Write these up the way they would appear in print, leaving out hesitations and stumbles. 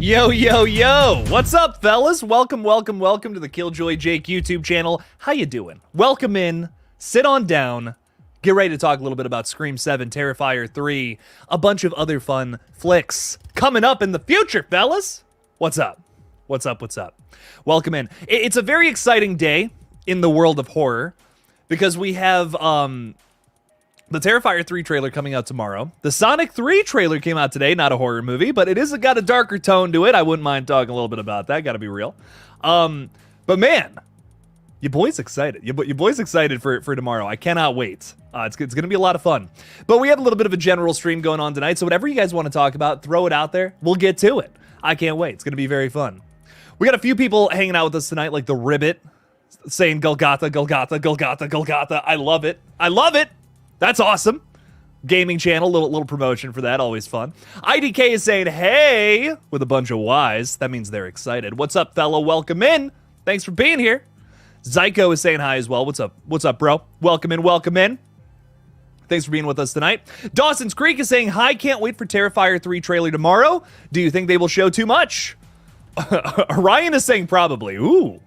Yo, yo, yo! What's up, fellas? Welcome to the Killjoy Jake YouTube channel. How you doing? Welcome in, sit on down, get ready to talk a little bit about Scream 7, Terrifier 3, a bunch of other fun flicks coming up in the future, fellas! What's up? What's up? Welcome in. It's a very exciting day in the world of horror, because we have, the Terrifier 3 trailer coming out tomorrow. The Sonic 3 trailer came out today, not a horror movie, but it is got a darker tone to it. I wouldn't mind talking a little bit about that, gotta be real. But man, your boy's excited. Your boy's excited for tomorrow. I cannot wait. It's gonna be a lot of fun. But we have a little bit of a general stream going on tonight, so whatever you guys want to talk about, throw it out there. We'll get to it. I can't wait. It's gonna be very fun. We got a few people hanging out with us tonight, like the Ribbit, saying GullGotha, GullGotha, GullGotha, GullGotha. I love it. I love it. That's awesome. Gaming channel, little promotion for that, always fun. IDK is saying, hey, with a bunch of Ys. That means they're excited. What's up, fella? Welcome in. Thanks for being here. Zyko is saying hi as well. What's up? What's up, bro? Welcome in, welcome in. Thanks for being with us tonight. Dawson's Creek is saying, hi, can't wait for Terrifier 3 trailer tomorrow. Do you think they will show too much? Ryan is saying probably. Ooh.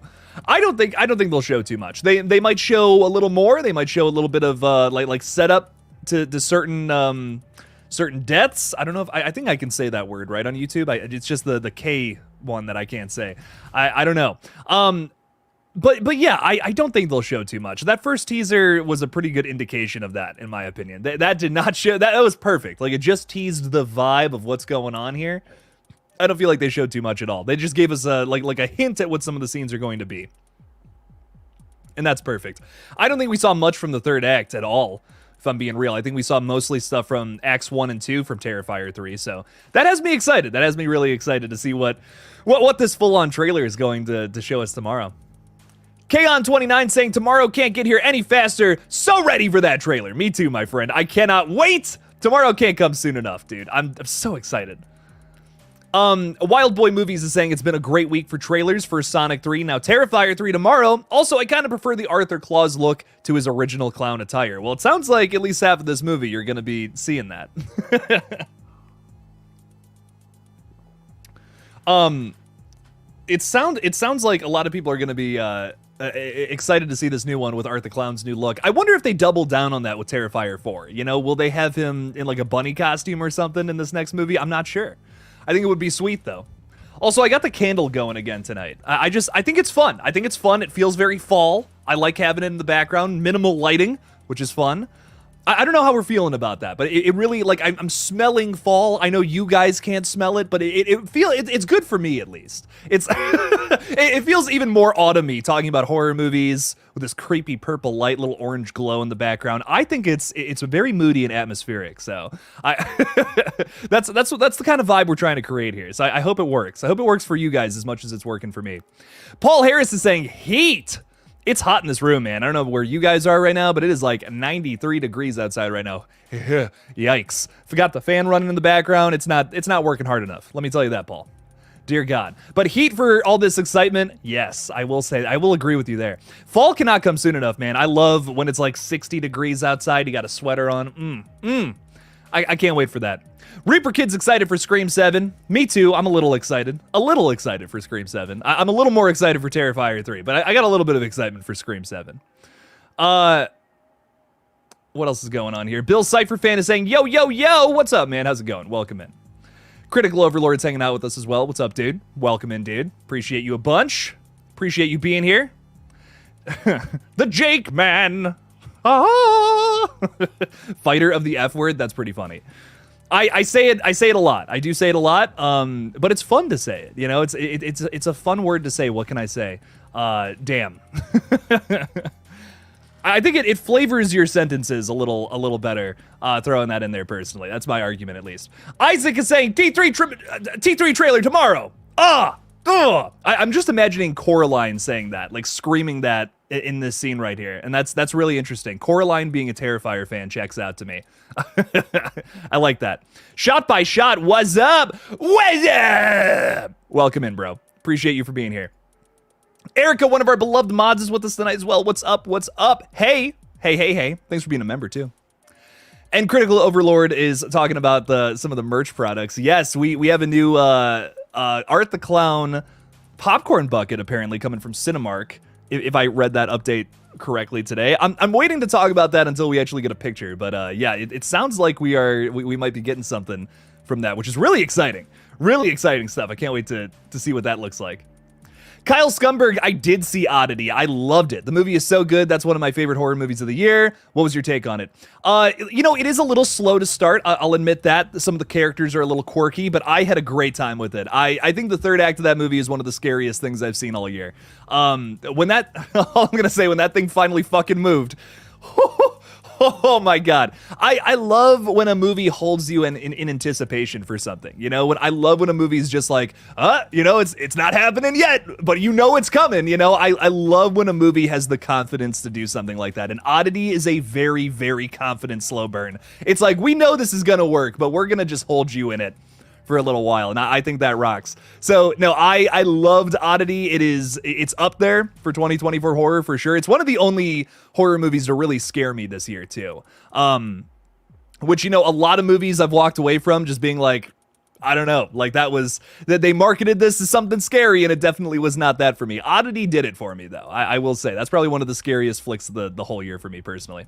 I don't think they'll show too much. They might show a little more. They might show a little bit of like setup to certain certain deaths. I don't know if I think I can say that word right on YouTube. It's just the K one that I can't say. I don't know. But yeah, I don't think they'll show too much. That first teaser was a pretty good indication of that, in my opinion. That did not show that was perfect. Like, it just teased the vibe of what's going on here. I don't feel like they showed too much at all. They just gave us like a hint at what some of the scenes are going to be. And that's perfect. I don't think we saw much from the third act at all, if I'm being real. I think we saw mostly stuff from Acts 1 and 2 from Terrifier 3, so that has me excited. That has me really excited to see what this full-on trailer is going to show us tomorrow. Kaon29 saying, tomorrow can't get here any faster. So ready for that trailer. Me too, my friend. I cannot wait. Tomorrow can't come soon enough, dude. I'm so excited. Wild Boy Movies is saying it's been a great week for trailers for Sonic 3. Now, Terrifier 3 tomorrow. Also, I kind of prefer the Arthur Claus look to his original clown attire. Well, it sounds like at least half of this movie you're going to be seeing that. It sounds like a lot of people are going to be excited to see this new one with Arthur Clown's new look. I wonder if they double down on that with Terrifier 4. You know, will they have him in like a bunny costume or something in this next movie? I'm not sure. I think it would be sweet, though. Also, I got the candle going again tonight. I think it's fun. I think it's fun. It feels very fall. I like having it in the background. Minimal lighting, which is fun. I don't know how we're feeling about that, but it really, like, I'm smelling fall. I know you guys can't smell it, but it's good for me, at least. It feels even more autumny talking about horror movies with this creepy purple light, little orange glow in the background. I think it's very moody and atmospheric, so that's the kind of vibe we're trying to create here. So I hope it works. I hope it works for you guys as much as it's working for me. Paul Harris is saying, heat! It's hot in this room, man. I don't know where you guys are right now, but it is like 93 degrees outside right now. Yikes. Forgot the fan running in the background. It's not working hard enough. Let me tell you that, Paul. Dear God. But heat for all this excitement, yes, I will say, I will agree with you there. Fall cannot come soon enough, man. I love when it's like 60 degrees outside. You got a sweater on. I can't wait for that. Reaper Kid's excited for Scream 7. Me too. I'm a little excited. A little excited for Scream 7. I'm a little more excited for Terrifier 3, but I got a little bit of excitement for Scream 7. What else is going on here? Bill Cypher fan is saying, yo, yo, yo, what's up, man? How's it going? Welcome in. Critical Overlord's hanging out with us as well. What's up, dude? Welcome in, dude. Appreciate you a bunch. Appreciate you being here. The Jake Man. Ah! Fighter of the F word. That's pretty funny. I say it a lot. I do say it a lot. But it's fun to say it. You know, it's a fun word to say. What can I say? Damn. I think it flavors your sentences a little better, throwing that in there personally. That's my argument, at least. Isaac is saying T3 trailer tomorrow. I'm just imagining Coraline saying that, like screaming that in this scene right here, and that's really interesting. Coraline being a Terrifier fan checks out to me. I like that. Shot by Shot, what's up? What's up? Welcome in, bro. Appreciate you for being here. Erica, one of our beloved mods, is with us tonight as well. What's up? What's up? Hey. Thanks for being a member, too. And Critical Overlord is talking about some of the merch products. Yes, we have a new Art the Clown popcorn bucket apparently coming from Cinemark, if I read that update correctly today. I'm waiting to talk about that until we actually get a picture, but yeah, it sounds like we might be getting something from that, which is really exciting. Really exciting stuff. I can't wait to see what that looks like. Kyle Scumberg, I did see Oddity. I loved it. The movie is so good. That's one of my favorite horror movies of the year. What was your take on it? You know, it is a little slow to start. I'll admit that. Some of the characters are a little quirky, but I had a great time with it. I think the third act of that movie is one of the scariest things I've seen all year. When that, all I'm going to say, when that thing finally fucking moved, oh my God. I love when a movie holds you in anticipation for something. You know, I love when a movie's just like, you know, it's not happening yet, but you know it's coming. You know, I love when a movie has the confidence to do something like that. And Oddity is a very, very confident slow burn. It's like, we know this is going to work, but we're going to just hold you in it for a little while, and I think that rocks. So no, I loved Oddity. It's up there for 2024 horror for sure. It's one of the only horror movies to really scare me this year too. Which, you know, a lot of movies I've walked away from just being like, I don't know, like that they marketed this as something scary, and it definitely was not that for me. Oddity did it for me though. I will say that's probably one of the scariest flicks of the whole year for me personally.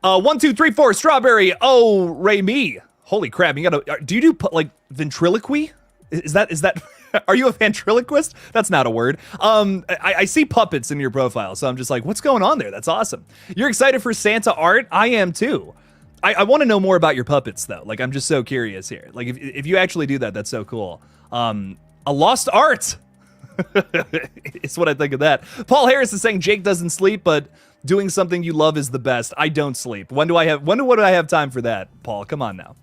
1, 2, 3, 4 Strawberry. Oh, Ray-Me. Holy crap, do you do like ventriloquy? Is that, are you a ventriloquist? That's not a word. I see puppets in your profile, so I'm just like, what's going on there? That's awesome. You're excited for Santa art? I am too. I want to know more about your puppets though. Like, I'm just so curious here. Like, if you actually do that, that's so cool. A lost art. It's what I think of that. Paul Harris is saying Jake doesn't sleep, but doing something you love is the best. I don't sleep. When do I have time for that, Paul? Come on now.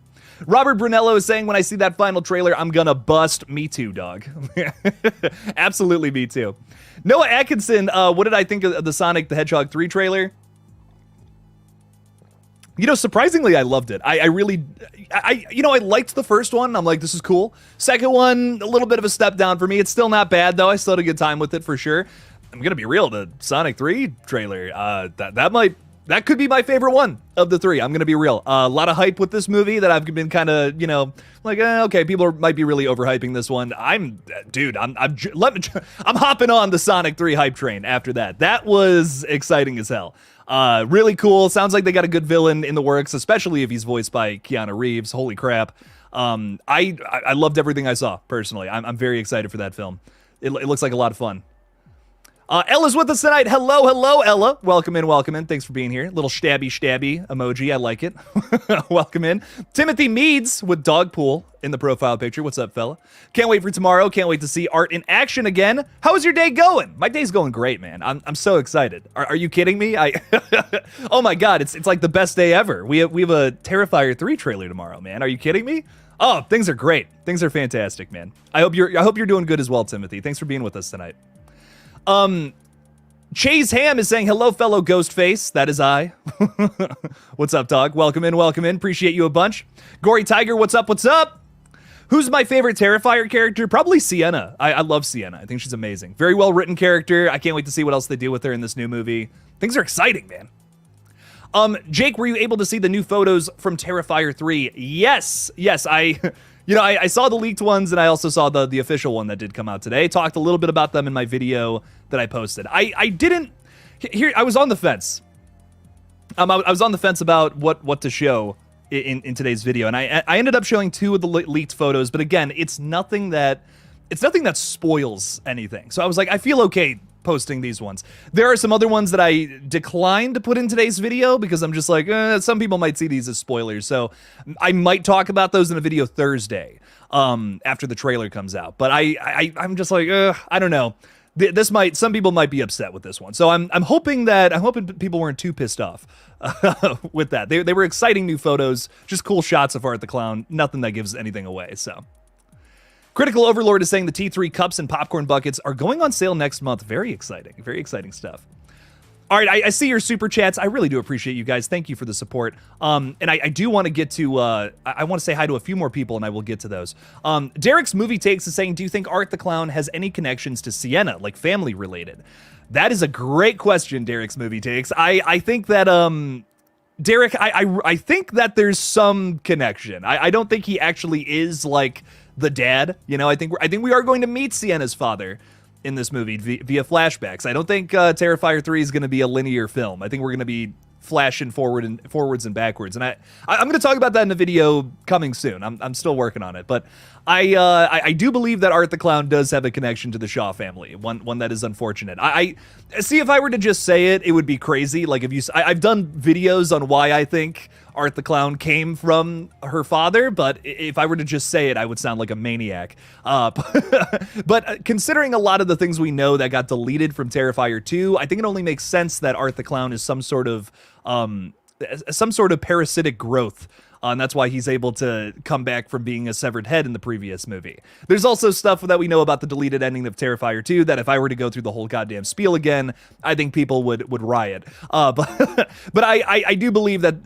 Robert Brunello is saying, when I see that final trailer, I'm gonna bust. Me too, dog. Absolutely me too. Noah Atkinson, what did I think of the Sonic the Hedgehog 3 trailer? You know, surprisingly, I loved it. I really liked the first one. I'm like, this is cool. Second one, a little bit of a step down for me. It's still not bad, though. I still had a good time with it for sure. I'm gonna be real, the Sonic 3 trailer, that could be my favorite one of the three. I'm going to be real. A lot of hype with this movie that I've been kind of, you know, like, okay, people might be really overhyping this one. I'm hopping on the Sonic 3 hype train after that. That was exciting as hell. Really cool. Sounds like they got a good villain in the works, especially if he's voiced by Keanu Reeves. Holy crap. I loved everything I saw, personally. I'm very excited for that film. It looks like a lot of fun. Ella's with us tonight. Hello, Ella. Welcome in. Thanks for being here. Little stabby emoji. I like it. Welcome in. Timothy Meads with Dogpool in the profile picture. What's up, fella? Can't wait for tomorrow. Can't wait to see art in action again. How is your day going? My day's going great, man. I'm so excited. Are you kidding me? Oh my God, it's like the best day ever. We have a Terrifier 3 trailer tomorrow, man. Are you kidding me? Oh, things are great. Things are fantastic, man. I hope you're doing good as well, Timothy. Thanks for being with us tonight. Chase Ham is saying, hello, fellow Ghostface. That is I. What's up, dog? Welcome in. Appreciate you a bunch. Gory Tiger, what's up? Who's my favorite Terrifier character? Probably Sienna. I love Sienna. I think she's amazing. Very well written character. I can't wait to see what else they do with her in this new movie. Things are exciting, man. Jake, were you able to see the new photos from Terrifier 3? Yes, I saw the leaked ones, and I also saw the official one that did come out today. Talked a little bit about them in my video that I posted. I was on the fence. I was on the fence about what to show in today's video, and I ended up showing 2 of the leaked photos. But again, it's nothing that spoils anything. So I was like, I feel okay posting these ones. There are some other ones that I declined to put in today's video because I'm just like, some people might see these as spoilers. So I might talk about those in a video Thursday after the trailer comes out. But I'm just like, I don't know. Some people might be upset with this one. So I'm hoping people weren't too pissed off with that. They were exciting new photos, just cool shots of Art the Clown, nothing that gives anything away. So Critical Overlord is saying the T3 cups and popcorn buckets are going on sale next month. Very exciting stuff. All right, I see your super chats. I really do appreciate you guys. Thank you for the support. And I do want to get to, I want to say hi to a few more people, and I will get to those. Derek's Movie Takes is saying, do you think Art the Clown has any connections to Sienna, like family related? That is a great question, Derek's Movie Takes. I think that, Derek, I think that there's some connection. I don't think he actually is, like, the dad. You know, I think we are going to meet Sienna's father in this movie via flashbacks. I don't think Terrifier 3 is going to be a linear film. I think we're going to be flashing forwards and backwards, and I'm going to talk about that in a video coming soon. I'm still working on it, but I do believe that Art the Clown does have a connection to the Shaw family, one that is unfortunate. I see, if I were to just say it, it would be crazy. Like, if I've done videos on why I think Art the Clown came from her father, but if I were to just say it, I would sound like a maniac. But considering a lot of the things we know that got deleted from Terrifier 2, I think it only makes sense that Art the Clown is some sort of parasitic growth. And that's why he's able to come back from being a severed head in the previous movie. There's also stuff that we know about the deleted ending of Terrifier 2 that if I were to go through the whole goddamn spiel again, I think people would riot. But I do believe that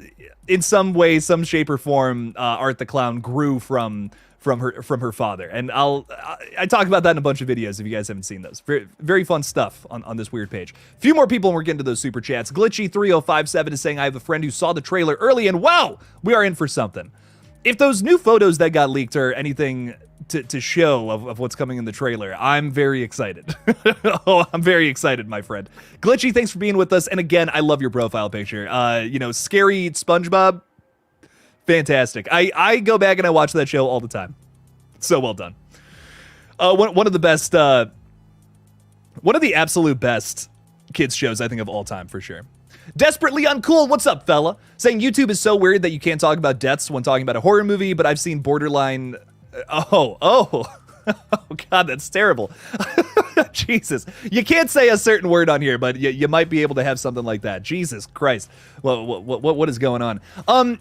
in some way, some shape or form, Art the Clown grew from her father, and I talk about that in a bunch of videos if you guys haven't seen those. Very, very fun stuff on this weird page. A few more people and we're getting to those super chats. Glitchy3057 is saying, I have a friend who saw the trailer early and wow, we are in for something. If those new photos that got leaked are anything to show of what's coming in the trailer, I'm very excited. Oh, I'm very excited, my friend. Glitchy, thanks for being with us, and again, I love your profile picture. You know, scary SpongeBob, fantastic. I go back and I watch that show all the time. So well done. One of the best, one of the absolute best kids shows I think of all time for sure. Desperately Uncool, what's up, fella? Saying YouTube is so weird that you can't talk about deaths when talking about a horror movie, but I've seen borderline. Oh God, that's terrible. Jesus, you can't say a certain word on here, but you might be able to have something like that. Jesus Christ, what is going on?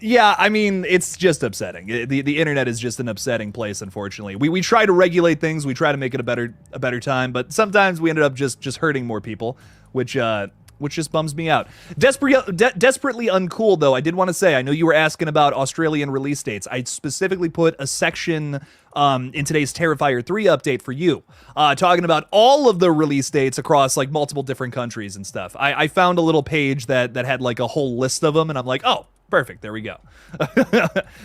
Yeah, I mean, it's just upsetting. The internet is just an upsetting place, unfortunately. We try to regulate things, we try to make it a better time, but sometimes we ended up just hurting more people, which just bums me out. Desperately Uncool, though, I did want to say, I know you were asking about Australian release dates. I specifically put a section in today's Terrifier 3 update for you, talking about all of the release dates across, like, multiple different countries and stuff. I found a little page that had, like, a whole list of them, and I'm like, oh, perfect, there we go.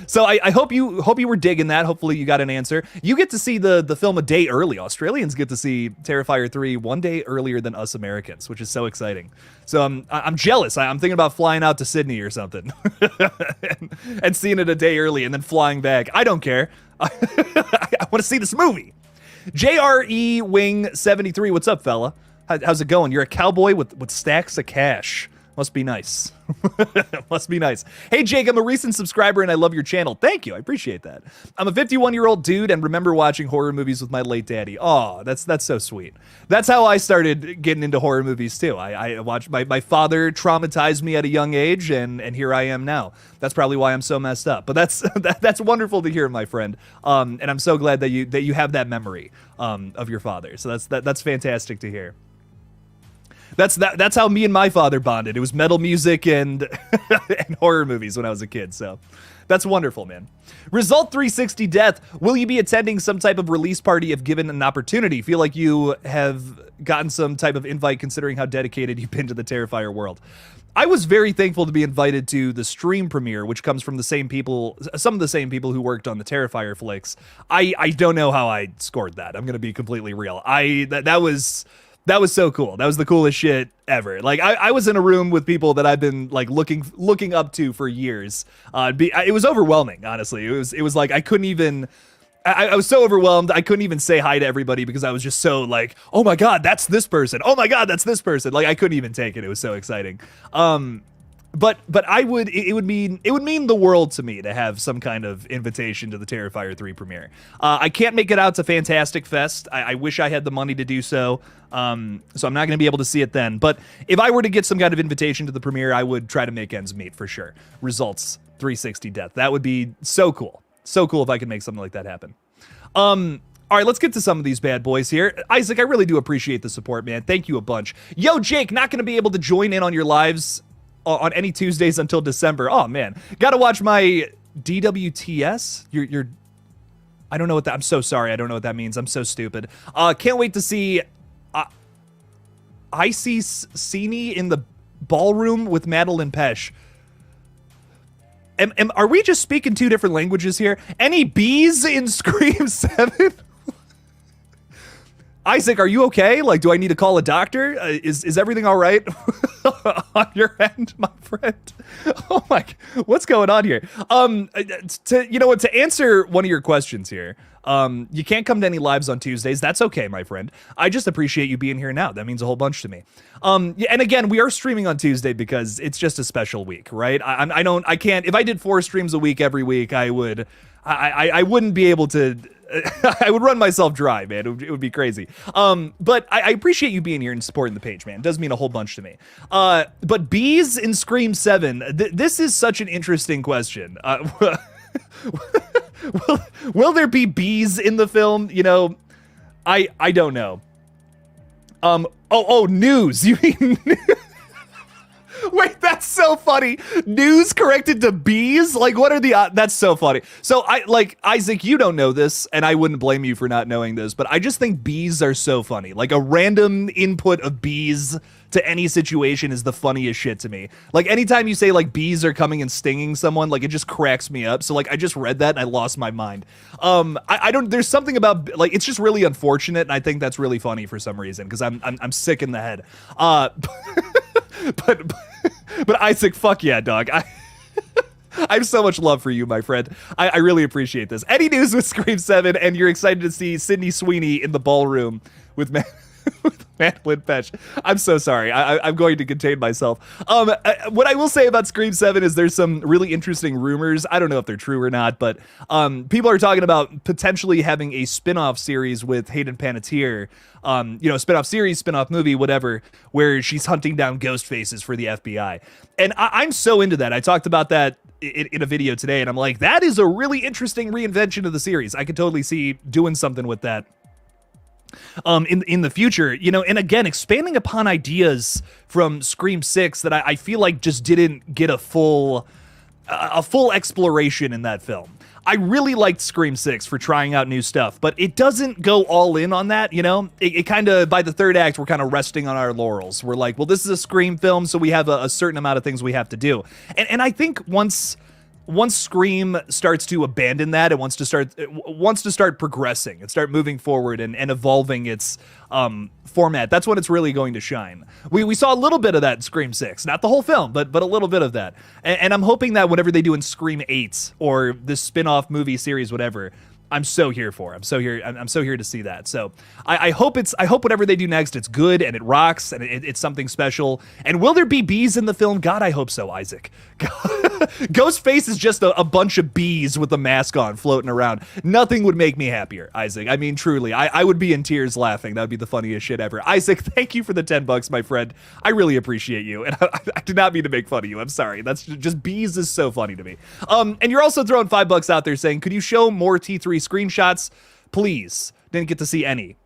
So I hope you were digging that. Hopefully you got an answer. You get to see the film a day early. Australians get to see Terrifier 3 one day earlier than us Americans, which is so exciting. So I'm jealous. I'm thinking about flying out to Sydney or something and seeing it a day early and then flying back. I don't care. I want to see this movie. JRE Wing 73, what's up, fella? How's it going? You're a cowboy with stacks of cash. Must be nice. Must be nice. Hey, Jake, I'm a recent subscriber and I love your channel. Thank you. I appreciate that. I'm a 51-year-old dude and remember watching horror movies with my late daddy. Oh, that's so sweet. That's how I started getting into horror movies, too. I watched my father traumatized me at a young age, and here I am now. That's probably why I'm so messed up. But that's wonderful to hear, my friend. And I'm so glad that you have that memory of your father. So that's fantastic to hear. That's how me and my father bonded. It was metal music and and horror movies when I was a kid. So that's wonderful, man. Result 360 Death. Will you be attending some type of release party if given an opportunity? Feel like you have gotten some type of invite considering how dedicated you've been to the Terrifier world. I was very thankful to be invited to the stream premiere, which comes from the same people, some of the same people who worked on the Terrifier flicks. I don't know how I scored that. I'm going to be completely real. That was so cool. That was the coolest shit ever. Like, I was in a room with people that I've been, like, looking up to for years. It was overwhelming, honestly. It was like I couldn't even... I was so overwhelmed, I couldn't even say hi to everybody because I was just so like, oh my God, that's this person. Oh my God, that's this person. Like, I couldn't even take it. It was so exciting. But it would mean the world to me to have some kind of invitation to the Terrifier 3 premiere. I can't make it out to Fantastic Fest. I wish I had the money to do so. So I'm not going to be able to see it then. But if I were to get some kind of invitation to the premiere, I would try to make ends meet for sure. Results 360 Death. That would be so cool. So cool if I could make something like that happen. All right, let's get to some of these bad boys here. Isaac, I really do appreciate the support, man. Thank you a bunch. Yo, Jake, not going to be able to join in on your lives on any Tuesdays until December. Oh, man. Gotta watch my DWTS. You're I don't know what that... I'm so sorry. I don't know what that means. I'm so stupid. Can't wait to see Icy Cini in the ballroom with Madeline Pesh. Are we just speaking two different languages here? Any bees in Scream 7? Isaac, are you okay? Like, do I need to call a doctor? Is everything all right on your end, my friend? Oh my, what's going on here? To answer one of your questions here, you can't come to any lives on Tuesdays. That's okay, my friend. I just appreciate you being here now. That means a whole bunch to me. Yeah, and again, we are streaming on Tuesday because it's just a special week, right? I can't. If I did 4 streams a week every week, I wouldn't be able to. I would run myself dry, man. It would be crazy. But I appreciate you being here and supporting the page, man. It does mean a whole bunch to me. But bees in Scream 7, this is such an interesting question. Will there be bees in the film? You know, I don't know. News. You mean... Wait, that's so funny. News corrected to bees? Like, what are the that's so funny. So Isaac, you don't know this, and I wouldn't blame you for not knowing this, but I just think bees are so funny. Like, a random input of bees to any situation is the funniest shit to me. Like, anytime you say, like, bees are coming and stinging someone, like, it just cracks me up. So, like, I just read that and I lost my mind. I don't, there's something about, like, it's just really unfortunate, and I think that's really funny for some reason, because I'm sick in the head. But Isaac, fuck yeah, dog. I have so much love for you, my friend. I really appreciate this. Any news with Scream 7, and you're excited to see Sydney Sweeney in the ballroom with Madeline Petch. I'm so sorry. I'm going to contain myself. What I will say about Scream 7 is there's some really interesting rumors. I don't know if they're true or not, but people are talking about potentially having a spin-off series with Hayden Panettiere. Spin-off series, spin-off movie, whatever, where she's hunting down ghost faces for the FBI. And I'm so into that. I talked about that in a video today, and I'm like, that is a really interesting reinvention of the series. I could totally see doing something with that in the future, and again, expanding upon ideas from Scream 6 that I feel like just didn't get a full exploration in that film. I really liked Scream 6 for trying out new stuff, but it doesn't go all in on that, It kind of, by the third act, we're kind of resting on our laurels. We're like, well, this is a Scream film, so we have a certain amount of things we have to do. And I think once Scream starts to abandon that, it wants to start progressing and start moving forward and evolving its format. That's when it's really going to shine. We saw a little bit of that in Scream 6, not the whole film, but a little bit of that. And I'm hoping that whatever they do in Scream 8 or this spin-off movie series, whatever, I'm so here for. I'm so here to see that. So I hope whatever they do next, it's good and it rocks and it's something special. And will there be bees in the film? God, I hope so, Isaac. Ghostface is just a bunch of bees with a mask on floating around. Nothing would make me happier, Isaac. I mean, truly, I would be in tears laughing. That would be the funniest shit ever. Isaac, thank you for the $10, my friend. I really appreciate you. And I did not mean to make fun of you. I'm sorry. That's just bees is so funny to me. And you're also throwing $5 out there saying, could you show more T3 screenshots? Please. Didn't get to see any.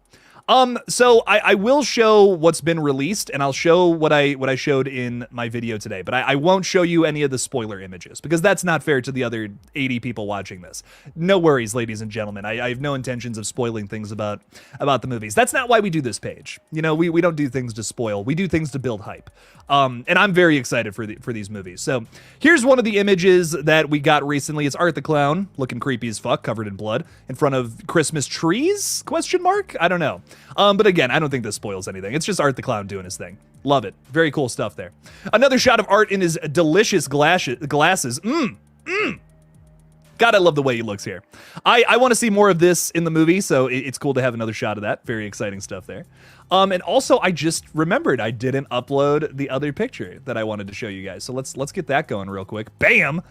So I will show what's been released, and I'll show what I showed in my video today, but I won't show you any of the spoiler images, because that's not fair to the other 80 people watching this. No worries, ladies and gentlemen. I have no intentions of spoiling things about the movies. That's not why we do this page. We don't do things to spoil. We do things to build hype. And I'm very excited for these movies. So here's one of the images that we got recently. It's Art the Clown, looking creepy as fuck, covered in blood, in front of Christmas trees? ? I don't know. But again, I don't think this spoils anything. It's just Art the Clown doing his thing. Love it. Very cool stuff there. Another shot of Art in his delicious glasses. God, I love the way he looks here. I want to see more of this in the movie, so it's cool to have another shot of that. Very exciting stuff there. And also, I just remembered I didn't upload the other picture that I wanted to show you guys. So let's get that going real quick. Bam!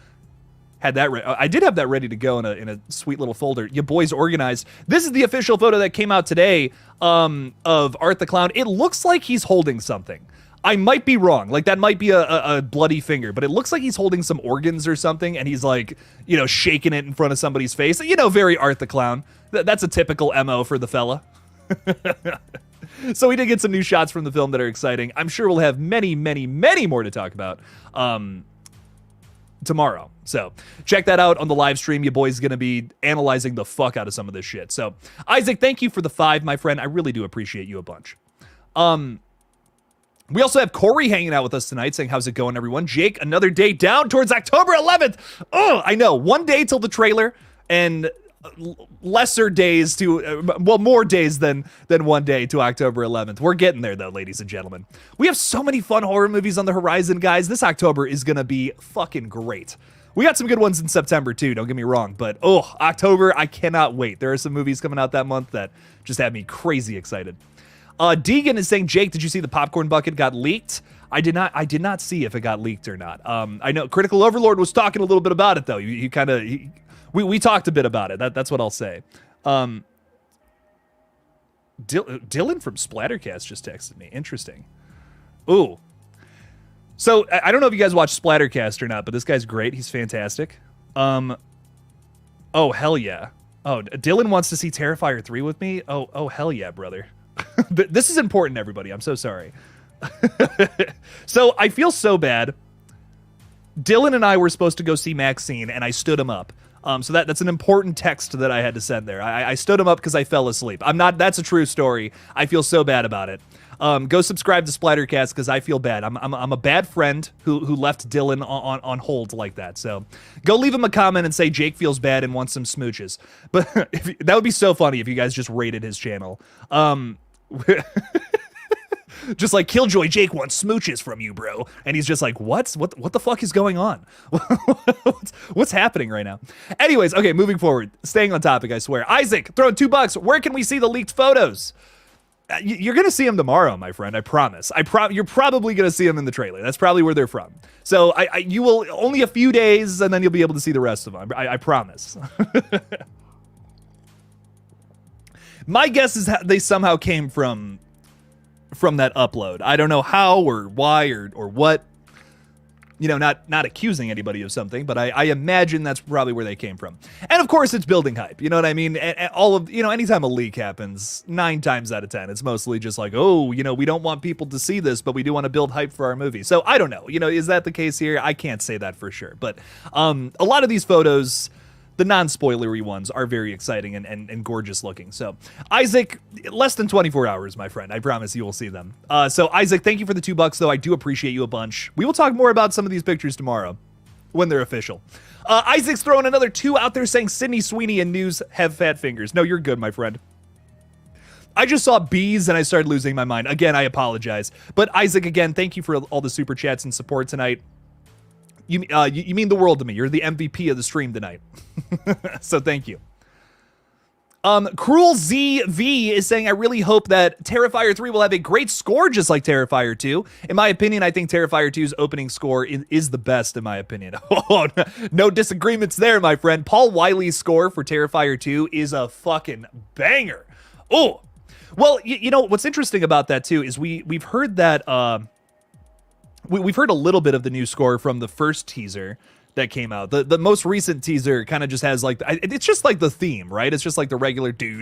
Had that I did have that ready to go in a sweet little folder. You boys organized. This is the official photo that came out today of Art the Clown. It looks like he's holding something. I might be wrong. Like, that might be a bloody finger, but it looks like he's holding some organs or something, and he's like, shaking it in front of somebody's face. Very Art the Clown. That's a typical MO for the fella. So we did get some new shots from the film that are exciting. I'm sure we'll have many, many, many more to talk about tomorrow. So check that out on the live stream. You boys going to be analyzing the fuck out of some of this shit. So Isaac, thank you for the 5, my friend. I really do appreciate you a bunch. We also have Corey hanging out with us tonight saying, how's it going, everyone? Jake, another day down towards October 11th. Oh, I know. One day till the trailer and lesser days to, well, more days than 1 day to October 11th. We're getting there, though, ladies and gentlemen. We have so many fun horror movies on the horizon, guys. This October is going to be fucking great. We got some good ones in September, too. Don't get me wrong. But, oh, October, I cannot wait. There are some movies coming out that month that just have me crazy excited. Deegan is saying, Jake, did you see the popcorn bucket got leaked? I did not see if it got leaked or not. I know Critical Overlord was talking a little bit about it, though. We talked a bit about it. That's what I'll say. Dylan from Splattercast just texted me. Interesting. Ooh. So I don't know if you guys watch Splattercast or not, but this guy's great. He's fantastic. Oh, hell yeah. Oh, Dylan wants to see Terrifier 3 with me? Oh, hell yeah, brother. This is important, everybody. I'm so sorry. So I feel so bad. Dylan and I were supposed to go see Maxine, and I stood him up. So that's an important text that I had to send there. I stood him up because I fell asleep. That's a true story. I feel so bad about it. Go subscribe to Splattercast because I feel bad. I'm a bad friend who left Dylan on hold like that. So go leave him a comment and say Jake feels bad and wants some smooches. But that would be so funny if you guys just rated his channel. Just like Killjoy Jake wants smooches from you, bro. And he's just like, what the fuck is going on? What's happening right now? Anyways, okay, moving forward. Staying on topic, I swear. Isaac, throwing $2. Where can we see the leaked photos? You're going to see them tomorrow, my friend. I promise. You're probably going to see them in the trailer. That's probably where they're from. So you will only a few days, and then you'll be able to see the rest of them. I promise. My guess is they somehow came from that upload. I don't know how or why or what. You know, not accusing anybody of something, but I imagine that's probably where they came from. And of course, it's building hype. You know what I mean? And all of, anytime a leak happens, 9 times out of 10, it's mostly just like, oh, we don't want people to see this, but we do want to build hype for our movie. So I don't know. Is that the case here? I can't say that for sure. But a lot of these photos, the non-spoilery ones, are very exciting and gorgeous looking. So, Isaac, less than 24 hours, my friend. I promise you will see them. So, Isaac, thank you for the $2, though. I do appreciate you a bunch. We will talk more about some of these pictures tomorrow when they're official. Isaac's throwing another 2 out there saying Sydney Sweeney and News have fat fingers. No, you're good, my friend. I just saw bees and I started losing my mind. Again, I apologize. But, Isaac, again, thank you for all the super chats and support tonight. You mean the world to me. You're the MVP of the stream tonight. So thank you. Cruel ZV is saying, I really hope that Terrifier 3 will have a great score just like Terrifier 2. In my opinion, I think Terrifier 2's opening score is the best, in my opinion. Oh, no disagreements there, my friend. Paul Wiley's score for Terrifier 2 is a fucking banger. Oh, well, what's interesting about that, too, is we've heard that... We've heard a little bit of the new score from the first teaser that came out. The most recent teaser kind of just has like, it's just like the theme, right? It's just like the regular that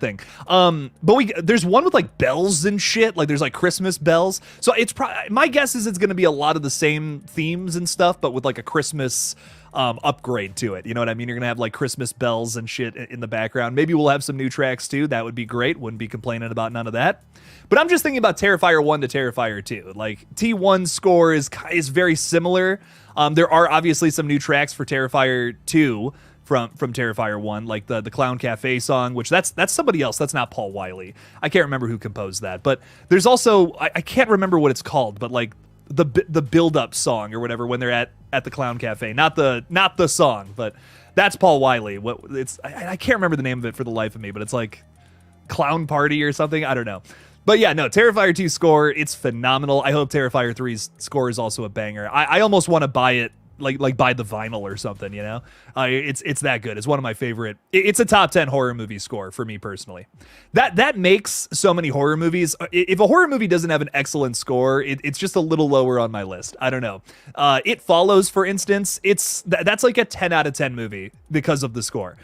thing. But there's one with like bells and shit. Like there's like Christmas bells. So it's my guess is it's going to be a lot of the same themes and stuff, but with like a Christmas upgrade to it. You know what I mean? You're gonna have like Christmas bells and shit in the background. Maybe we'll have some new tracks too. That would be great. Wouldn't be complaining about none of that. But I'm just thinking about Terrifier 1 to Terrifier 2. Like T1's score is very similar. There are obviously some new tracks for Terrifier 2 from Terrifier 1, like the Clown Cafe song, which that's somebody else. That's not Paul Wiley. I can't remember who composed that. But there's also I can't remember what it's called, but like the build-up song or whatever when they're at the Clown Cafe. Not the song, but that's Paul Wiley. I can't remember the name of it for the life of me, but it's like Clown Party or something. I don't know. But yeah, no, Terrifier 2's score, it's phenomenal. I hope Terrifier 3's score is also a banger. I almost want to buy it, like buy the vinyl or something, you know? It's that good. It's one of my favorite. It's a top 10 horror movie score for me personally. That makes so many horror movies. If a horror movie doesn't have an excellent score, it's just a little lower on my list. I don't know. It Follows, for instance, that's like a 10 out of 10 movie because of the score.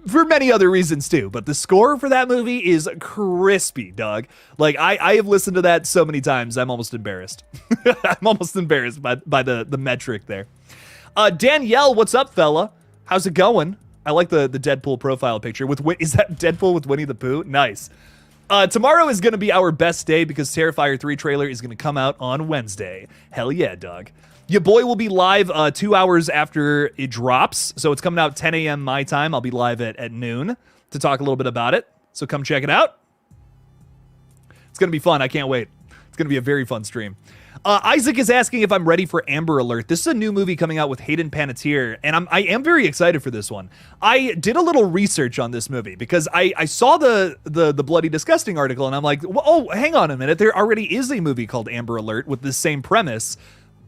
For many other reasons too, but the score for that movie is crispy, dog. Like I have listened to that so many times, I'm almost embarrassed. I'm almost embarrassed by the metric there. Danielle, what's up, fella? How's it going? I like the Deadpool profile picture. Is that Deadpool with Winnie the Pooh? Nice. Tomorrow is going to be our best day because Terrifier 3 trailer is going to come out on Wednesday. Hell yeah, dog. Your boy will be live 2 hours after it drops. So it's coming out 10 a.m. my time. I'll be live at noon to talk a little bit about it. So come check it out. It's going to be fun. I can't wait. It's going to be a very fun stream. Isaac is asking if I'm ready for Amber Alert. This is a new movie coming out with Hayden Panettiere, and I am very excited for this one. I did a little research on this movie because I saw the Bloody Disgusting article, and I'm like, oh, hang on a minute. There already is a movie called Amber Alert with the same premise.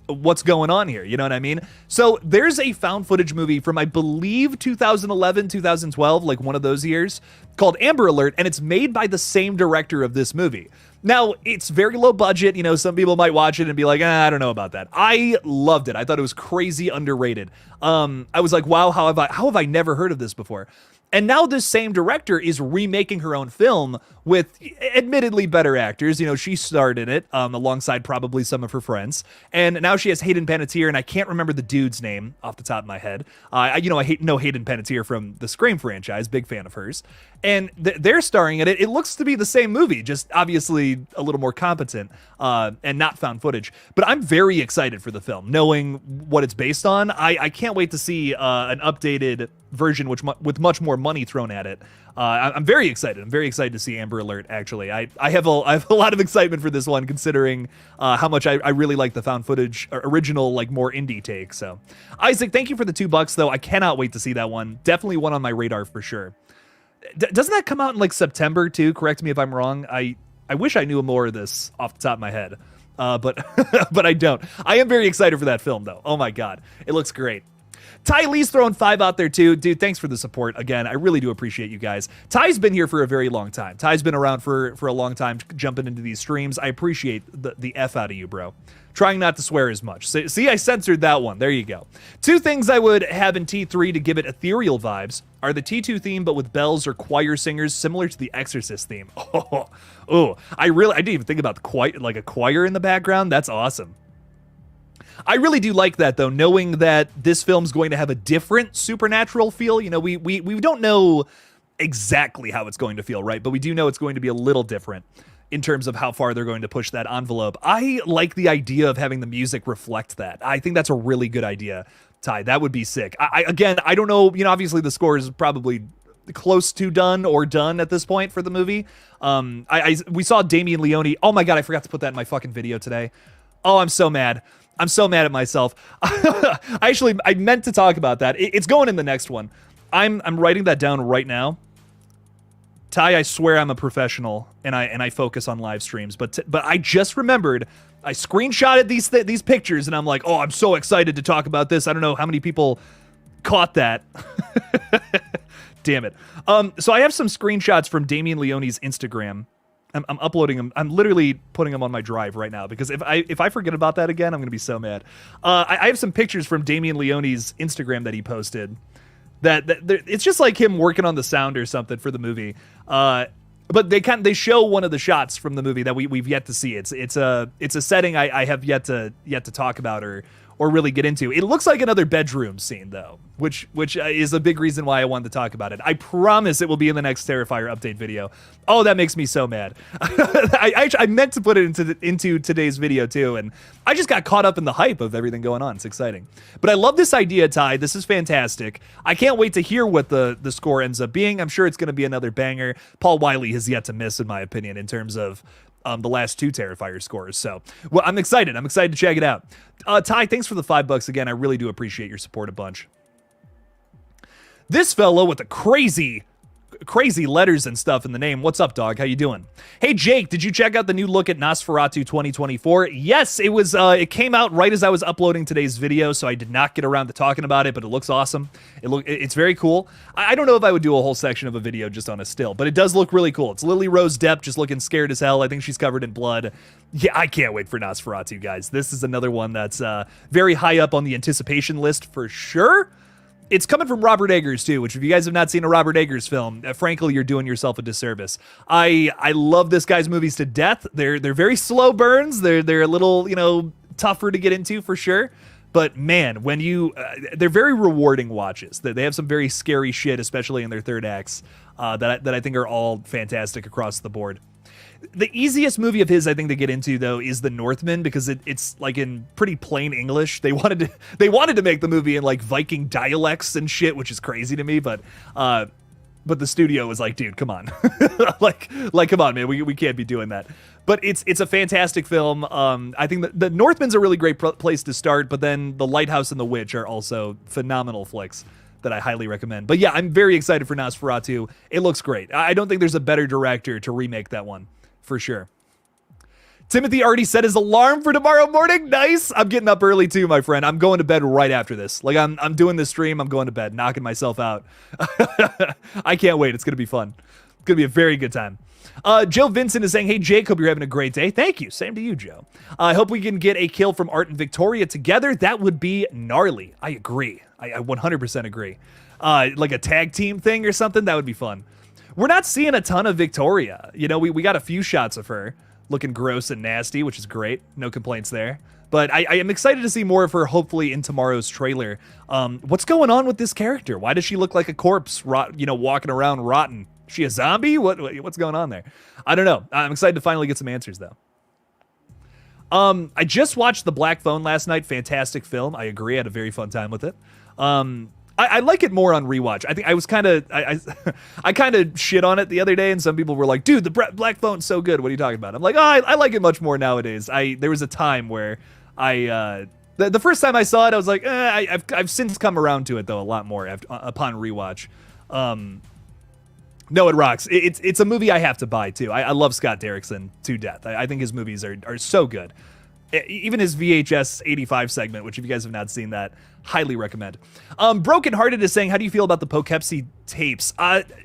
What's going on here? You know what I mean? So there's a found footage movie from, I believe, 2011, 2012, like one of those years, called Amber Alert, and it's made by the same director of this movie. Now, it's very low budget. You know, some people might watch it and be like, I don't know about that. I loved it. I thought it was crazy underrated. I was like, wow, how have I never heard of this before? And now this same director is remaking her own film with admittedly better actors. You know, she starred in it alongside probably some of her friends. And now she has Hayden Panettiere, and I can't remember the dude's name off the top of my head. I know Hayden Panettiere from the Scream franchise, big fan of hers. And they're starring in it. It looks to be the same movie, just obviously a little more competent and not found footage. But I'm very excited for the film, knowing what it's based on. I can't wait to see an updated version with much more money thrown at it. I'm very excited. I'm very excited to see Amber Alert, actually. I have a lot of excitement for this one, considering how much I really like the found footage original, like more indie take. So Isaac, thank you for the $2 though. I cannot wait to see that one. Definitely one on my radar for sure. Doesn't that come out in like September too? Correct me if I'm wrong. I wish I knew more of this off the top of my head. But but I don't. I am very excited for that film though. Oh my God. It looks great. Ty Lee's throwing 5 out there too. Dude, thanks for the support. Again, I really do appreciate you guys. Ty's been here for a very long time. Ty's been around for a long time jumping into these streams. I appreciate the F out of you, bro. Trying not to swear as much. See, I censored that one. There you go. 2 things I would have in T3 to give it ethereal vibes are the T2 theme, but with bells or choir singers, similar to the Exorcist theme. Oh, I didn't even think about like a choir in the background. That's awesome. I really do like that, though, knowing that this film's going to have a different supernatural feel. You know, we don't know exactly how it's going to feel, right? But we do know it's going to be a little different in terms of how far they're going to push that envelope. I like the idea of having the music reflect that. I think that's a really good idea, Ty. That would be sick. Again, I don't know. You know, obviously the score is probably close to done at this point for the movie. We saw Damien Leone. Oh my God, I forgot to put that in my fucking video today. Oh, I'm so mad. I'm so mad at myself. I meant to talk about that. It's going in the next one. I'm writing that down right now. Ty, I swear I'm a professional and I focus on live streams, but I just remembered I screenshotted these pictures and I'm like, oh, I'm so excited to talk about this. I don't know how many people caught that. Damn it. So I have some screenshots from Damien Leone's Instagram. I'm uploading them. I'm literally putting them on my drive right now because if I forget about that again, I'm gonna be so mad. I have some pictures from Damien Leone's Instagram that he posted. That it's just like him working on the sound or something for the movie. But they show one of the shots from the movie that we've yet to see. It's a setting I have yet to talk about or really get into. It looks like another bedroom scene though, which is a big reason why I wanted to talk about it. I promise it will be in the next Terrifier update video. Oh, that makes me so mad. I meant to put it into today's video too, and I just got caught up in the hype of everything going on. It's exciting. But I love this idea, Ty. This is fantastic. I can't wait to hear what the score ends up being. I'm sure it's going to be another banger. Paul Wiley has yet to miss, in my opinion, in terms of the last 2 Terrifier scores. So, well, I'm excited. I'm excited to check it out. Ty, thanks for the $5 again. I really do appreciate your support a bunch. This fellow with the crazy letters and stuff in the name. What's up, dog? How you doing? Hey, Jake, did you check out the new look at Nosferatu 2024? Yes, it was. It came out right as I was uploading today's video, so I did not get around to talking about it, but it looks awesome. It's very cool. I don't know if I would do a whole section of a video just on a still, but it does look really cool. It's Lily Rose Depp just looking scared as hell. I think she's covered in blood. Yeah, I can't wait for Nosferatu, guys. This is another one that's very high up on the anticipation list for sure. It's coming from Robert Eggers, too, which if you guys have not seen a Robert Eggers film, frankly, you're doing yourself a disservice. I love this guy's movies to death. They're very slow burns. They're a little, tougher to get into for sure. But man, when they're very rewarding watches. They have some very scary shit, especially in their third acts, that I think are all fantastic across the board. The easiest movie of his, I think, to get into though is The Northman, because it's like in pretty plain English. They wanted to make the movie in like Viking dialects and shit, which is crazy to me, but the studio was like, dude, come on. like come on, man, we can't be doing that. But it's a fantastic film. I think the Northman's a really great place to start, but then The Lighthouse and The Witch are also phenomenal flicks that I highly recommend. But yeah, I'm very excited for Nosferatu. It looks great. I don't think there's a better director to remake that one. For sure. Timothy already set his alarm for tomorrow morning. Nice. I'm getting up early too, my friend. I'm going to bed right after this. Like I'm doing this stream. I'm going to bed, knocking myself out. I can't wait. It's going to be fun. It's going to be a very good time. Joe Vincent is saying, hey, Jake, hope you're having a great day. Thank you. Same to you, Joe. I hope we can get a kill from Art and Victoria together. That would be gnarly. I agree. I 100% agree. Like a tag team thing or something. That would be fun. We're not seeing a ton of Victoria. You know, we got a few shots of her looking gross and nasty, which is great. No complaints there. But I am excited to see more of her, hopefully, in tomorrow's trailer. What's going on with this character? Why does she look like a corpse, walking around rotten? Is she a zombie? What's going on there? I don't know. I'm excited to finally get some answers, though. I just watched The Black Phone last night. Fantastic film. I agree. I had a very fun time with it. I like it more on rewatch. I think I was kind of I kind of shit on it the other day, and some people were like, "Dude, the Black Phone's so good. What are you talking about?" I'm like, "Oh, I like it much more nowadays." There was a time where the first time I saw it, I was like, I've since come around to it though a lot more upon rewatch. No, it rocks. It's a movie I have to buy too. I love Scott Derrickson to death. I think his movies are so good. Even his VHS 85 segment, which if you guys have not seen that, highly recommend. Brokenhearted is saying, how do you feel about the Poughkeepsie tapes?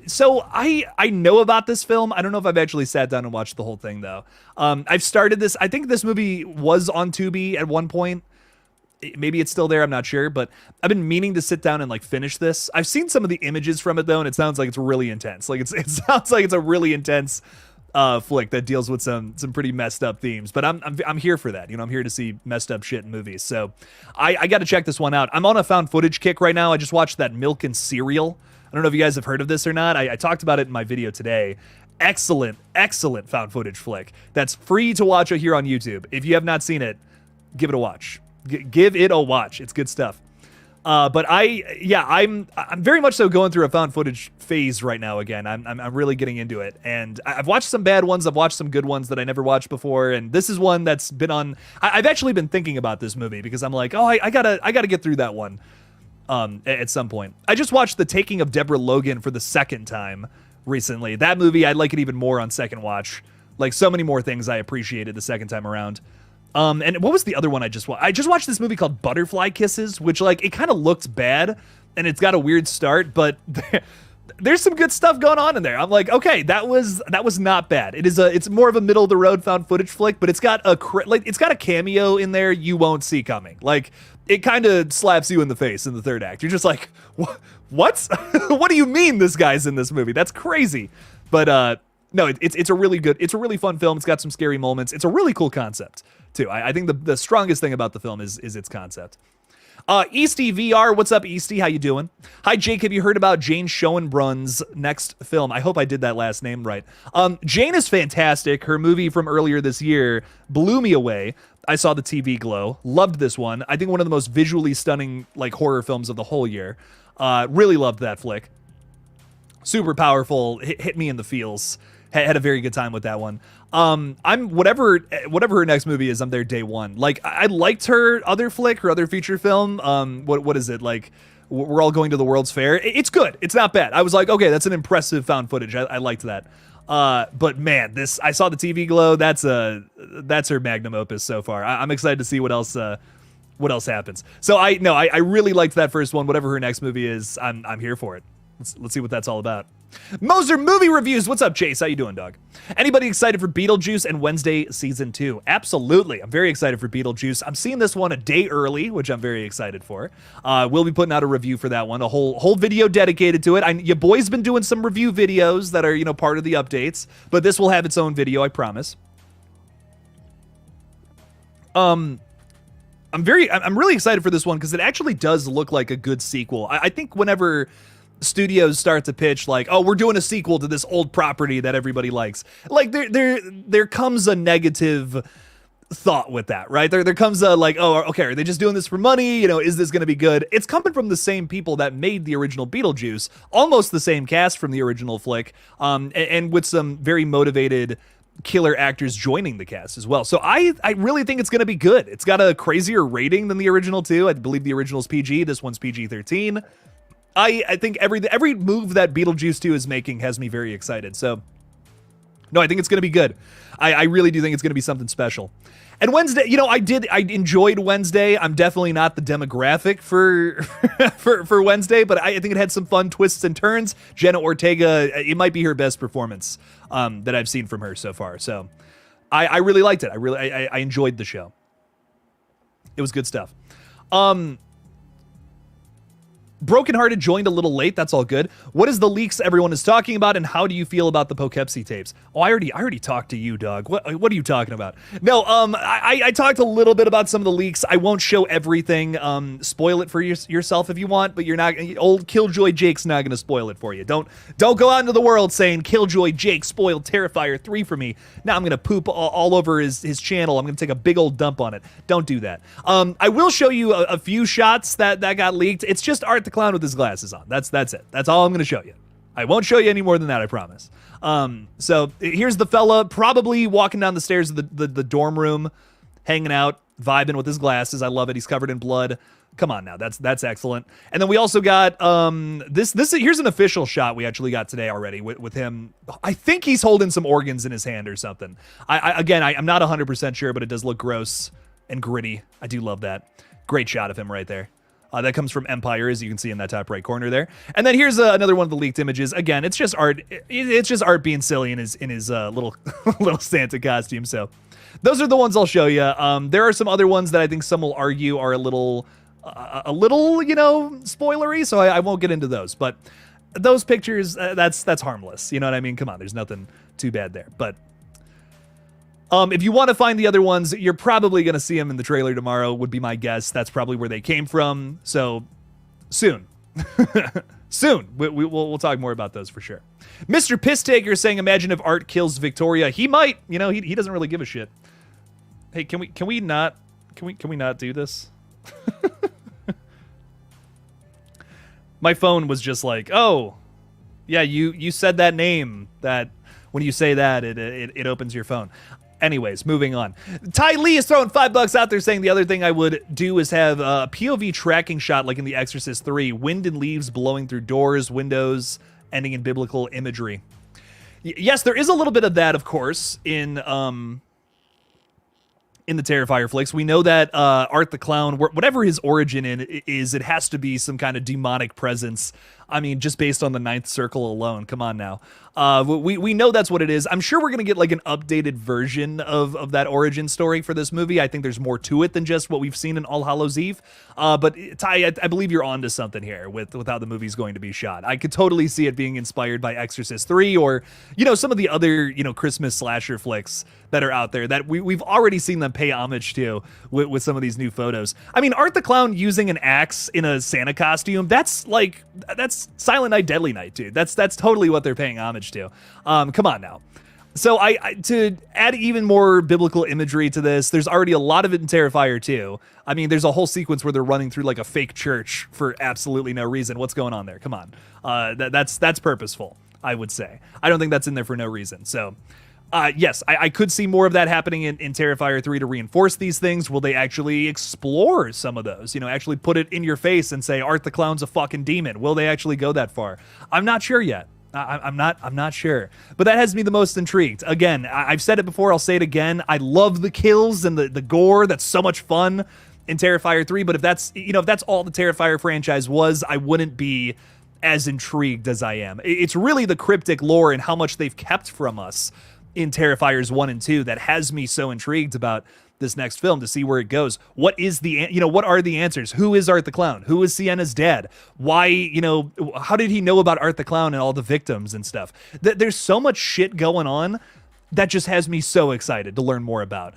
So I know about this film. I don't know if I've actually sat down and watched the whole thing, though. I've started this. I think this movie was on Tubi at one point. Maybe it's still there. I'm not sure. But I've been meaning to sit down and like finish this. I've seen some of the images from it, though, and it sounds like it's really intense. Like it sounds like it's a really intense flick that deals with some pretty messed up themes, but I'm here for that. You know, I'm here to see messed up shit in movies. So I got to check this one out. I'm on a found footage kick right now. I just watched that Milk and Cereal. I don't know if you guys have heard of this or not. I talked about it in my video today. Excellent found footage flick. That's free to watch here on YouTube. If you have not seen it, give it a watch. Give it a watch. It's good stuff. But I'm very much so going through a found footage phase right now again. I'm really getting into it, and I've watched some bad ones. I've watched some good ones that I never watched before, and this is one that's been on. I've actually been thinking about this movie because I'm like, oh, I gotta get through that one at some point. I just watched The Taking of Deborah Logan for the second time recently. That movie, I like it even more on second watch. Like so many more things I appreciated the second time around. And what was the other one I just watched? I just watched this movie called Butterfly Kisses, which like it kind of looked bad and it's got a weird start, but there's some good stuff going on in there. I'm like, okay, that was not bad. It's more of a middle of the road found footage flick, but it's got a cameo in there you won't see coming. Like it kind of slaps you in the face in the third act. You're just like, what? What do you mean this guy's in this movie? That's crazy. But no, it's a really fun film. It's got some scary moments. It's a really cool concept too. I think the strongest thing about the film is its concept. Easty VR, what's up, Easty? How you doing? Hi, Jake. Have you heard about Jane Schoenbrun's next film? I hope I did that last name right. Jane is fantastic. Her movie from earlier this year blew me away. I saw the TV Glow. Loved this one. I think one of the most visually stunning like horror films of the whole year. Really loved that flick. Super powerful. Hit me in the feels. Had a very good time with that one. I'm whatever her next movie is, I'm there day one. Like I liked her other flick, her other feature film. What is it like? We're all going to the World's Fair. It's good. It's not bad. I was like, okay, that's an impressive found footage. I liked that. But man, I saw the TV Glow. That's her magnum opus so far. I'm excited to see what else happens. So I really liked that first one. Whatever her next movie is, I'm here for it. Let's see what that's all about. Moser Movie Reviews. What's up, Chase? How you doing, dog? Anybody excited for Beetlejuice and Wednesday Season 2? Absolutely. I'm very excited for Beetlejuice. I'm seeing this one a day early, which I'm very excited for. We'll be putting out a review for that one, a whole video dedicated to it. Your boy's been doing some review videos that are, part of the updates, but this will have its own video, I promise. I'm really excited for this one because it actually does look like a good sequel. I think whenever studios start to pitch like, oh, we're doing a sequel to this old property that everybody likes. Like there comes a negative thought with that, right? There comes a like, oh, okay, are they just doing this for money? You know, is this going to be good? It's coming from the same people that made the original Beetlejuice, almost the same cast from the original flick, and with some very motivated killer actors joining the cast as well. So I really think it's going to be good. It's got a crazier rating than the original too. I believe the original's PG. This one's PG-13. I think every move that Beetlejuice 2 is making has me very excited. So no, I think it's going to be good. I really do think it's going to be something special. And Wednesday, you know, I enjoyed Wednesday. I'm definitely not the demographic for for Wednesday, but I think it had some fun twists and turns. Jenna Ortega, it might be her best performance that I've seen from her so far. So I really liked it. I enjoyed the show. It was good stuff. Brokenhearted joined a little late. That's all good. What is the leaks everyone is talking about, and how do you feel about the Poughkeepsie tapes? Oh, I already talked to you, dog. What are you talking about? No, I talked a little bit about some of the leaks. I won't show everything. Spoil it for yourself if you want, but you're not. Old Killjoy Jake's not going to spoil it for you. Don't go out into the world saying Killjoy Jake spoiled Terrifier 3 for me. Now I'm going to poop all over his channel. I'm going to take a big old dump on it. Don't do that. I will show you a few shots that got leaked. It's just Art the Clown with his glasses on. That's it. That's all I'm going to show you. I won't show you any more than that, I promise. So here's the fella probably walking down the stairs of the dorm room, hanging out, vibing with his glasses. I love it. He's covered in blood. Come on now. That's excellent. And then we also got this here's an official shot we actually got today already with him. I think he's holding some organs in his hand or something. I'm not 100% sure, but it does look gross and gritty. I do love that. Great shot of him right there. That comes from Empire, as you can see in that top right corner there. And then here's another one of the leaked images. Again, it's just art. It's just art being silly in his little little Santa costume. So those are the ones I'll show you. There are some other ones that I think some will argue are a little spoilery. So I won't get into those. But those pictures, that's harmless. You know what I mean? Come on, there's nothing too bad there. But if you want to find the other ones, you're probably going to see them in the trailer tomorrow, would be my guess. That's probably where they came from. So soon. Soon. We'll talk more about those for sure. Mr. Pisstaker saying, imagine if Art kills Victoria. He might. You know, he doesn't really give a shit. Hey, can we not do this? My phone was just like, oh, yeah, you said that name. That when you say that, it opens your phone. Anyways, moving on. Ty Lee is throwing $5 out there saying the other thing I would do is have a POV tracking shot like in The Exorcist 3. Wind and leaves blowing through doors, windows, ending in biblical imagery. Yes, there is a little bit of that, of course, in the Terrifier flicks. We know that Art the Clown, whatever his origin is, it has to be some kind of demonic presence. I mean, just based on the ninth circle alone. Come on now. We know that's what it is. I'm sure we're going to get like an updated version of that origin story for this movie. I think there's more to it than just what we've seen in All Hallows Eve. But Ty, I believe you're onto something here with how the movie's going to be shot. I could totally see it being inspired by Exorcist 3 or, some of the other, Christmas slasher flicks that are out there that we've already seen them pay homage to with some of these new photos. I mean, Art the Clown using an axe in a Santa costume, that's Silent Night, Deadly Night, dude. That's totally what they're paying homage to. Come on now. So I to add even more biblical imagery to this, there's already a lot of it in Terrifier 2. I mean, there's a whole sequence where they're running through like a fake church for absolutely no reason. What's going on there? Come on. That's purposeful, I would say. I don't think that's in there for no reason. So yes, I could see more of that happening in Terrifier 3 to reinforce these things. Will they actually explore some of those? Actually put it in your face and say, Art the Clown's a fucking demon. Will they actually go that far? I'm not sure yet. I'm not sure. But that has me the most intrigued. Again, I've said it before, I'll say it again. I love the kills and the gore. That's so much fun in Terrifier 3. But if that's all the Terrifier franchise was, I wouldn't be as intrigued as I am. It's really the cryptic lore and how much they've kept from us in Terrifiers 1 and 2 that has me so intrigued about this next film to see where it goes. What is what are the answers? Who is Art the Clown? Who is Sienna's dad? Why, how did he know about Art the Clown and all the victims and stuff? There's so much shit going on that just has me so excited to learn more about.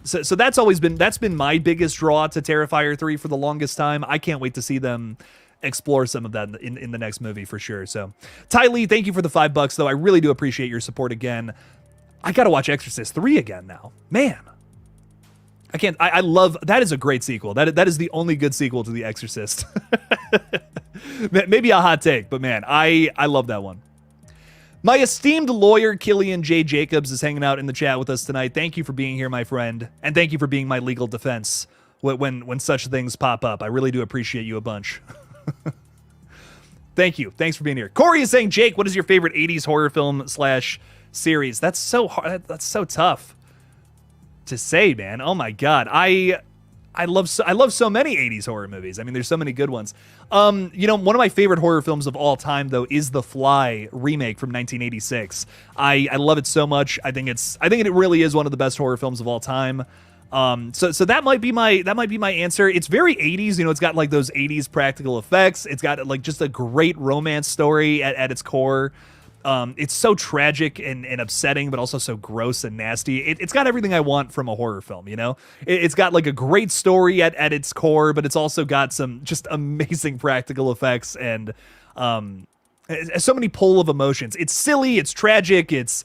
So that's been my biggest draw to Terrifier 3 for the longest time. I can't wait to see them explore some of that in the next movie for sure. So, Ty Lee, thank you for the $5 though. I really do appreciate your support again. I gotta watch Exorcist 3 again now, man. I can't. I love that. Is a great sequel. That is the only good sequel to The Exorcist. Maybe a hot take, but man, I love that one. My esteemed lawyer, Killian J. Jacobs, is hanging out in the chat with us tonight. Thank you for being here, my friend. And thank you for being my legal defense when such things pop up. I really do appreciate you a bunch. Thank you. Thanks for being here. Corey is saying, Jake, what is your favorite 80s horror film / series? That's so hard. That's so tough to say, man. Oh my God. I love so many 80s horror movies. I mean, there's so many good ones. One of my favorite horror films of all time, though, is The Fly remake from 1986. I love it so much. I think it really is one of the best horror films of all time. So that might be my answer. It's very 80s. It's got like those 80s practical effects. It's got like just a great romance story at its core. It's so tragic and upsetting, but also so gross and nasty. It's got everything I want from a horror film, It's got like a great story at its core, but it's also got some just amazing practical effects and so many pull of emotions. It's silly, it's tragic, it's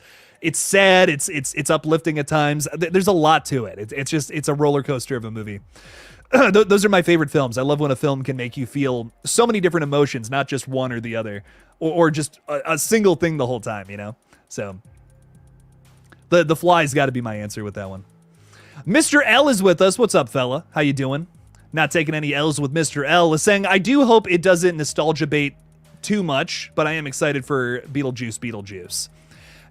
sad, it's uplifting at times. There's a lot to it. It's a roller coaster of a movie. Those are my favorite films. I love when a film can make you feel so many different emotions, not just one or the other, or just a single thing the whole time, So the Fly's got to be my answer with that one. Mr. L is with us. What's up, fella? How you doing? Not taking any L's with Mr. L. Is saying, I do hope it doesn't nostalgia bait too much, but I am excited for Beetlejuice.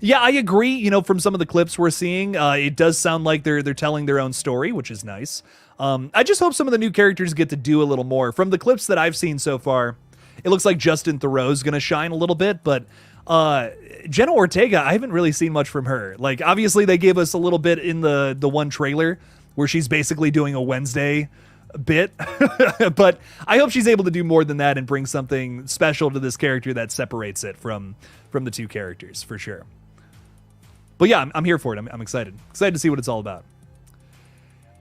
Yeah, I agree. From some of the clips we're seeing, it does sound like they're telling their own story, which is nice. I just hope some of the new characters get to do a little more. From the clips that I've seen so far, it looks like Justin Theroux's going to shine a little bit, but Jenna Ortega, I haven't really seen much from her. Like, obviously, they gave us a little bit in the one trailer where she's basically doing a Wednesday bit, but I hope she's able to do more than that and bring something special to this character that separates it from the two characters, for sure. But yeah, I'm here for it. I'm excited. Excited to see what it's all about.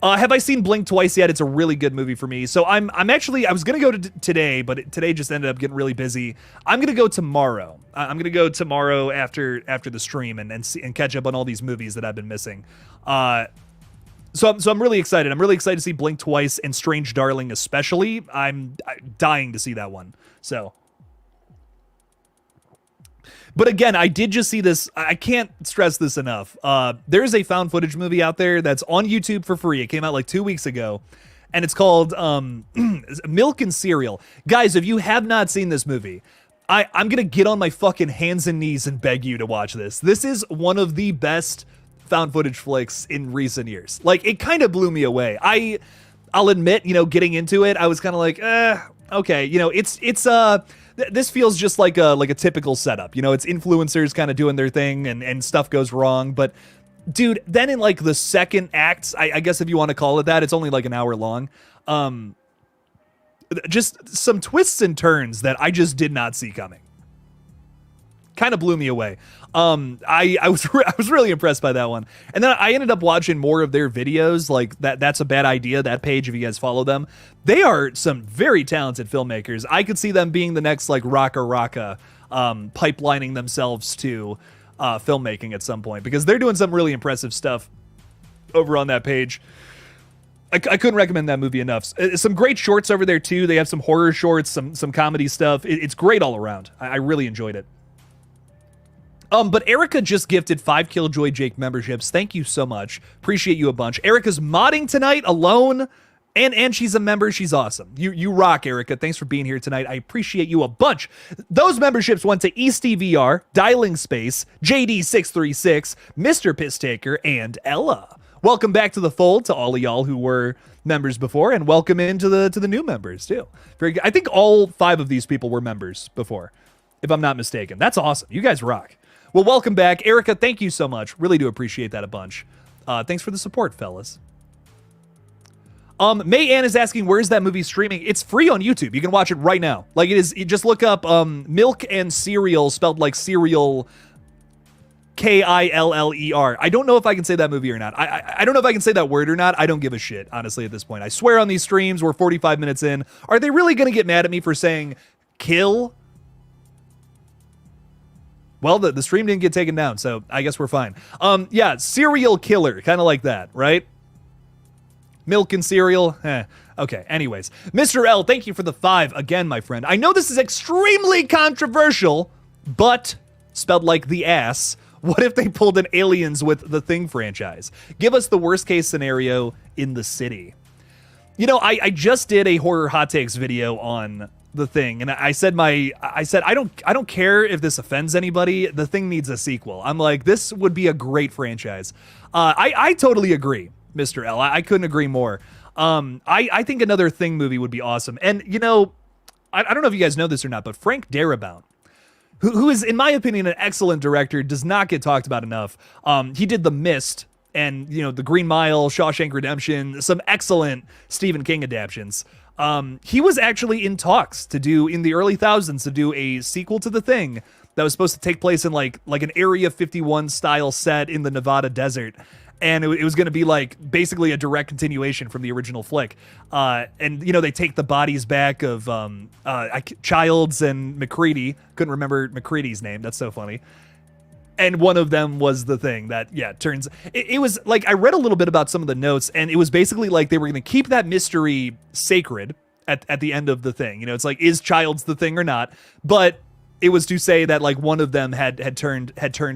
Have I seen Blink twice yet? It's a really good movie for me. So I was going to go today, but today just ended up getting really busy. I'm going to go tomorrow. I'm going to go tomorrow after the stream and catch up on all these movies that I've been missing. So I'm really excited. I'm really excited to see Blink twice and Strange Darling especially. I'm dying to see that one. So... But again, I did just see this. I can't stress this enough. There's a found footage movie out there that's on YouTube for free. It came out like 2 weeks ago, and it's called Milk and Cereal. Guys, if you have not seen this movie, I'm going to get on my fucking hands and knees and beg you to watch this. This is one of the best found footage flicks in recent years. Like, it kind of blew me away. I'll admit, getting into it, I was kind of like, okay, this feels just like a typical setup. It's influencers kind of doing their thing and stuff goes wrong. But dude, then in like the second act, I guess if you want to call it that, it's only like an hour long. Just some twists and turns that I just did not see coming. Kind of blew me away. I was really impressed by that one. And then I ended up watching more of their videos, like That's a Bad Idea, that page, if you guys follow them. They are some very talented filmmakers. I could see them being the next like Raka, pipelining themselves to filmmaking at some point, because they're doing some really impressive stuff over on that page. I couldn't recommend that movie enough. Some great shorts over there too. They have some horror shorts, some comedy stuff. It's great all around. I really enjoyed it. But Erica just gifted 5 Killjoy Jake memberships. Thank you so much. Appreciate you a bunch. Erica's modding tonight alone, and she's a member. She's awesome. You rock, Erica. Thanks for being here tonight. I appreciate you a bunch. Those memberships went to EastVR, Dialing Space, JD636, Mr. Pisstaker, and Ella. Welcome back to the fold to all of y'all who were members before, and welcome into the new members too. Very good. I think all 5 of these people were members before, if I'm not mistaken. That's awesome. You guys rock. Well, welcome back. Erica, thank you so much. Really do appreciate that a bunch. Thanks for the support, fellas. May Ann is asking, where's that movie streaming? It's free on YouTube. You can watch it right now. Like, it is, you just look up Milk and Cereal, spelled like cereal Killer. I don't know if I can say that movie or not. I don't know if I can say that word or not. I don't give a shit, honestly, at this point. I swear on these streams, we're 45 minutes in. Are they really going to get mad at me for saying kill? Well, the stream didn't get taken down, so I guess we're fine. Yeah, serial killer, kind of like that, right? Milk and cereal? Okay, anyways. Mr. L, thank you for the 5 again, my friend. I know this is extremely controversial, but spelled like the ass. What if they pulled in Aliens with the Thing franchise? Give us the worst case scenario in the city. You know, I just did a horror hot takes video on the Thing, and I said I don't care if this offends anybody. The Thing needs a sequel. I'm like, this would be a great franchise. I totally agree, Mr. L. I couldn't agree more. I think another Thing movie would be awesome. And you know, I don't know if you guys know this or not, but Frank Darabont, who is, in my opinion, an excellent director, does not get talked about enough. He did The Mist and, you know, The Green Mile, Shawshank Redemption, some excellent Stephen King adaptions. He was actually in talks to do, in the early thousands, to do a sequel to The Thing that was supposed to take place in like an Area 51 style set in the Nevada desert. And it was going to be like basically a direct continuation from the original flick. And, you know, they take the bodies back of Childs and McCready. Couldn't remember McCready's name. That's so funny. And one of them was The Thing that, yeah, turns... It was like, I read a little bit about some of the notes, and it was basically like they were going to keep that mystery sacred at the end of The Thing. You know, it's like, is Childs the Thing or not? But it was to say that like one of them had turned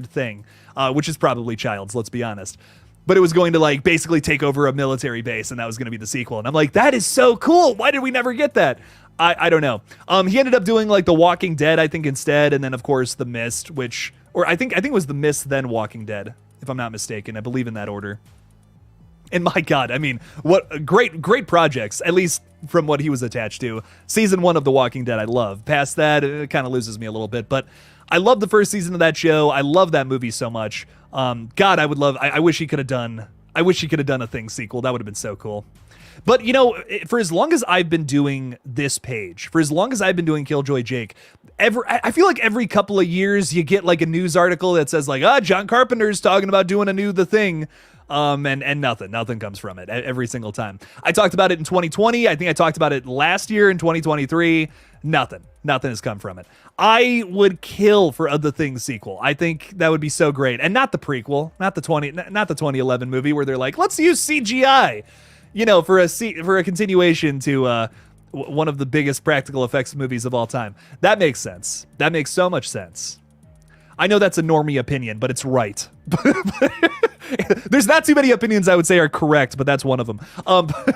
Thing, which is probably Childs, let's be honest. But it was going to like basically take over a military base, and that was going to be the sequel. And I'm like, that is so cool. Why did we never get that? I don't know. He ended up doing like The Walking Dead, I think, instead, and then of course The Mist, which, or I think it was The Mist then Walking Dead, if I'm not mistaken. I believe in that order. And my God, I mean, what great projects, at least from what he was attached to. Season 1 of The Walking Dead, I love. Past that, it kind of loses me a little bit, but I love the first season of that show. I love that movie so much. God, I wish he could have done a Thing sequel. That would have been so cool. But, you know, for as long as I've been doing this page, for as long as I've been doing Killjoy Jake, I feel like every couple of years you get like a news article that says like, John Carpenter's talking about doing a new The Thing. And nothing comes from it every single time. I talked about it in 2020. I think I talked about it last year in 2023. Nothing has come from it. I would kill for The Thing sequel. I think that would be so great. And not the prequel, not the 2011 movie where they're like, let's use CGI, you know, for a continuation to one of the biggest practical effects movies of all time. That makes sense. That makes so much sense. I know that's a normie opinion, but it's right. There's not too many opinions I would say are correct, but that's one of them.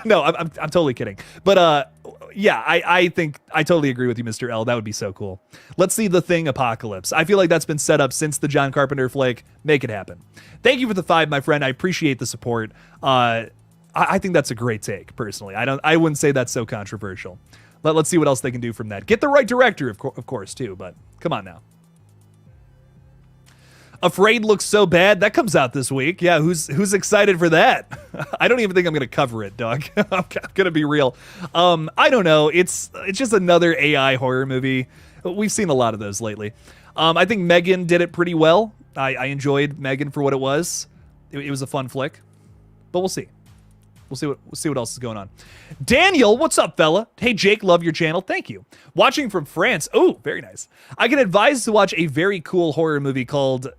No, I'm totally kidding. But yeah, I think I totally agree with you, Mr. L. That would be so cool. Let's see The Thing Apocalypse. I feel like that's been set up since the John Carpenter flick. Make it happen. Thank you for the 5, my friend. I appreciate the support. I think that's a great take, personally. I wouldn't say that's so controversial. Let's see what else they can do from that. Get the right director, of course, too, but come on now. Afraid looks so bad. That comes out this week. Yeah, who's excited for that? I don't even think I'm going to cover it, dog. I'm going to be real. I don't know. It's just another AI horror movie. We've seen a lot of those lately. I think Megan did it pretty well. I enjoyed Megan for what it was. It was a fun flick. But we'll see. We'll see what else is going on. Daniel, what's up, fella? Hey, Jake, love your channel. Thank you. Watching from France. Oh, very nice. I can advise to watch a very cool horror movie called...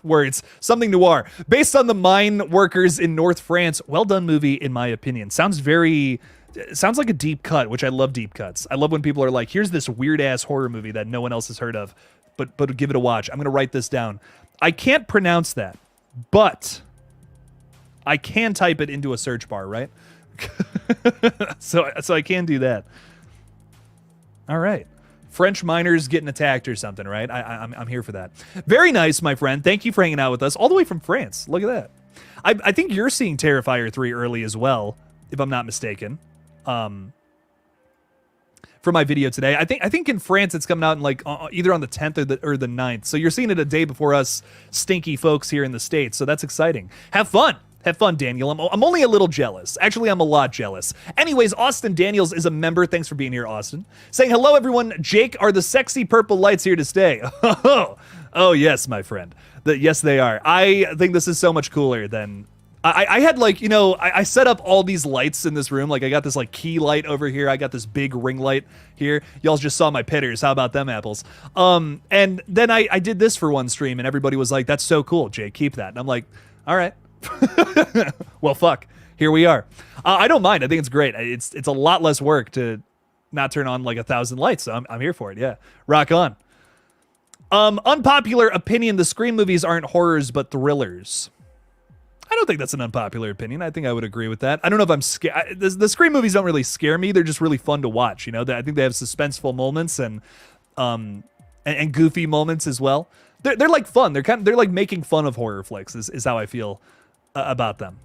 words. Something noir. Based on the mine workers in North France. Well done movie, in my opinion. Sounds like a deep cut, which I love deep cuts. I love when people are like, here's this weird-ass horror movie that no one else has heard of, but give it a watch. I'm going to write this down. I can't pronounce that, but I can type it into a search bar, right? so I can do that. All right. French miners getting attacked or something, right? I'm here for that. Very nice, my friend. Thank you for hanging out with us all the way from France. Look at that. I think you're seeing Terrifier 3 early as well, if I'm not mistaken. For my video today, I think in France it's coming out in like either on the 10th or the 9th. So you're seeing it a day before us stinky folks here in the States. So that's exciting. Have fun. Have fun, Daniel. I'm only a little jealous. Actually, I'm a lot jealous. Anyways, Austin Daniels is a member. Thanks for being here, Austin. Saying, hello, everyone. Jake, are the sexy purple lights here to stay? Oh, yes, my friend. Yes, they are. I think this is so much cooler than... I had, like, you know, I set up all these lights in this room. Like, I got this, like, key light over here. I got this big ring light here. Y'all just saw my pitters. How about them apples? And then I did this for one stream, and everybody was like, that's so cool, Jake. Keep that. And I'm like, all right. Well, fuck. Here we are. I don't mind. I think it's great. It's a lot less work to not turn on like 1,000 lights. So I'm here for it. Yeah. Rock on. Unpopular opinion. The Scream movies aren't horrors, but thrillers. I don't think that's an unpopular opinion. I think I would agree with that. I don't know if I'm scared. The Scream movies don't really scare me. They're just really fun to watch. You know, I think they have suspenseful moments and goofy moments as well. They're like fun. They're like making fun of horror flicks is how I feel about them.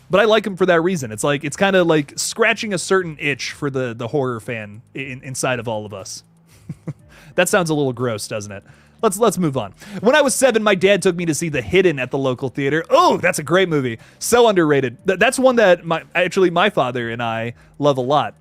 But I like them for that reason. It's kind of like scratching a certain itch for the horror fan inside of all of us. That sounds a little gross, doesn't it? Let's move on. When I was 7, my dad took me to see The Hidden at the local theater. Oh, that's a great movie. So underrated. That's one that my father and I love a lot.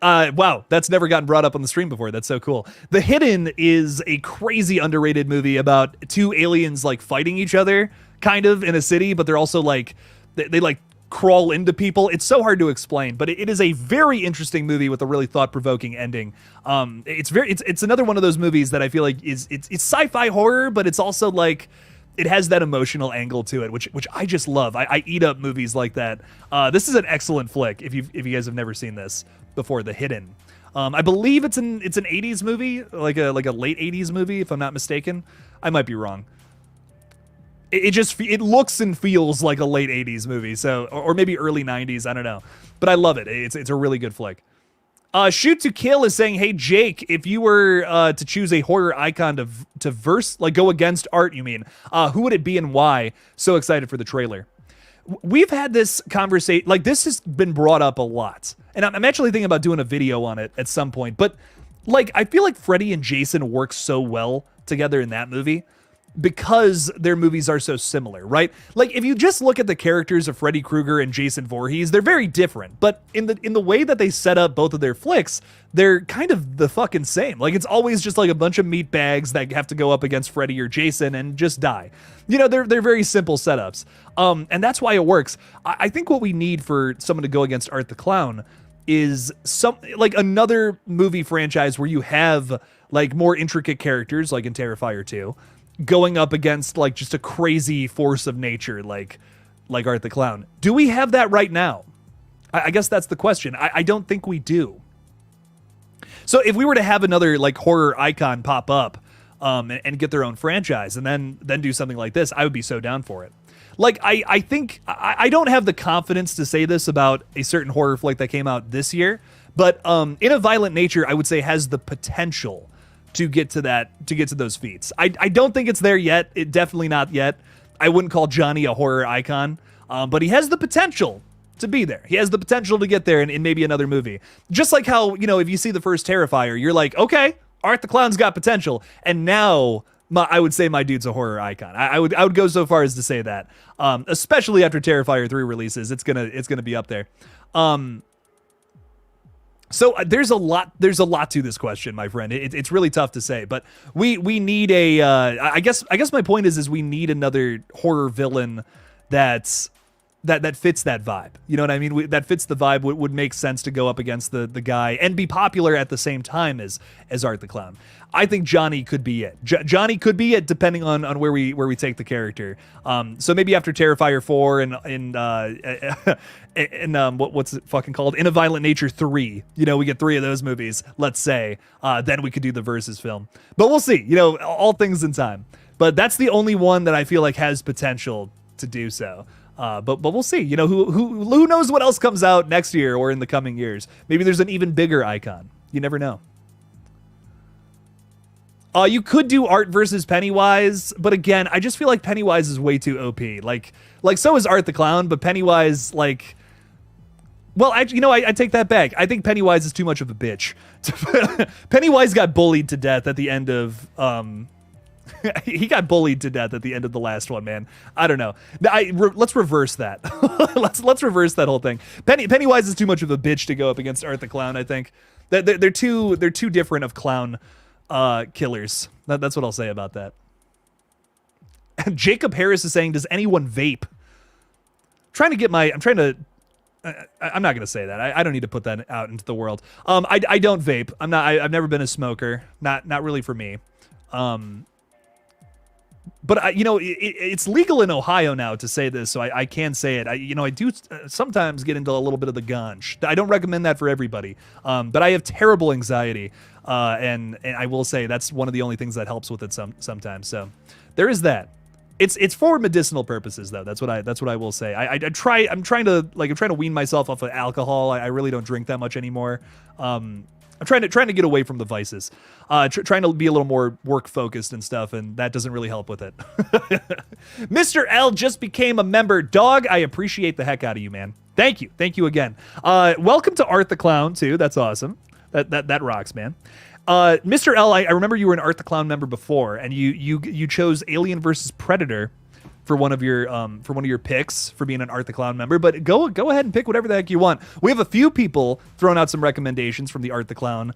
Wow, that's never gotten brought up on the stream before. That's so cool. The Hidden is a crazy underrated movie about two aliens like fighting each other kind of in a city, but they're also like they like crawl into people. It's so hard to explain, but it is a very interesting movie with a really thought-provoking ending. It's another one of those movies that I feel like it's sci-fi horror, but it's also like it has that emotional angle to it, which I just love. I eat up movies like that. This is an excellent flick if you guys have never seen this before. The Hidden. I believe it's an 80s movie, like a late 80s movie, if I'm not mistaken. I might be wrong. It looks and feels like a late 80s movie, so or maybe early 90s, I don't know. But I love it. It's a really good flick. Shoot to Kill is saying, hey Jake, if you were to choose a horror icon to verse, like go against art, you mean, who would it be and why? So excited for the trailer. We've had this conversation, like this has been brought up a lot, and I'm actually thinking about doing a video on it at some point. But like I feel like Freddy and Jason work so well together in that movie, because their movies are so similar, right? Like if you just look at the characters of Freddy Krueger and Jason Voorhees, they're very different, but in the way that they set up both of their flicks, they're kind of the fucking same. Like it's always just like a bunch of meat bags that have to go up against Freddy or Jason and just die. You know, they're very simple setups. And that's why it works. I think what we need for someone to go against Art the Clown is like another movie franchise where you have like more intricate characters, like in Terrifier 2, going up against like just a crazy force of nature like Art the Clown. Do we have that right now? I guess that's the question. I don't think we do. So if we were to have another like horror icon pop up and get their own franchise and then do something like this, I would be so down for it. Like I think I don't have the confidence to say this about a certain horror flick that came out this year, but In a Violent Nature I would say has the potential to get to those feats. I don't think it's there yet. It definitely not yet. I wouldn't call Johnny a horror icon, but he has the potential to be there. He has the potential to get there in maybe another movie. Just like how, you know, if you see the first Terrifier, you're like, okay, Art the Clown's got potential. And now I would say my dude's a horror icon. I would go so far as to say that, especially after Terrifier 3 releases, it's gonna be up there. So there's a lot to this question, my friend. It's really tough to say, but we need a. I guess my point is we need another horror villain that fits that vibe. You know what I mean? That fits the vibe. Would make sense to go up against the guy and be popular at the same time as Art the Clown. I think Johnny could be it. Johnny could be it, depending on where we take the character. So maybe after Terrifier 4 and what's it fucking called? In a Violent Nature 3. You know, we get 3 of those movies. Let's say then we could do the versus film. But we'll see. You know, all things in time. But that's the only one that I feel like has potential to do so. But we'll see. You know, who knows what else comes out next year or in the coming years? Maybe there's an even bigger icon. You never know. You could do Art versus Pennywise, but again, I just feel like Pennywise is way too OP. Like so is Art the Clown, but Pennywise, like, well, I take that back. I think Pennywise is too much of a bitch. Pennywise got bullied to death at the end of He got bullied to death at the end of the last one, man. I don't know. Let's reverse that. let's reverse that whole thing. Pennywise is too much of a bitch to go up against Art the Clown. I think they're too different of clown killers. That's what I'll say about that. And Jacob Harris is saying, "Does anyone vape?" I'm not gonna say that. I don't need to put that out into the world. I don't vape. I've never been a smoker. Not really for me. But it's legal in Ohio now to say this, so I can say it. I do sometimes get into a little bit of the ganj. I don't recommend that for everybody. But I have terrible anxiety, and I will say that's one of the only things that helps with it sometimes. So there is that. It's for medicinal purposes though. That's what I will say. I'm trying to wean myself off of alcohol. I really don't drink that much anymore. I'm trying to get away from the vices. Trying to be a little more work focused and stuff, and that doesn't really help with it. Mr. L just became a member. Dog, I appreciate the heck out of you, man. Thank you again. Welcome to Art the Clown too. That's awesome. That rocks, man. Mr. L, I remember you were an Art the Clown member before, and you chose Alien versus Predator for one of your picks for being an Art the Clown member. But go ahead and pick whatever the heck you want. We have a few people throwing out some recommendations from the Art the Clown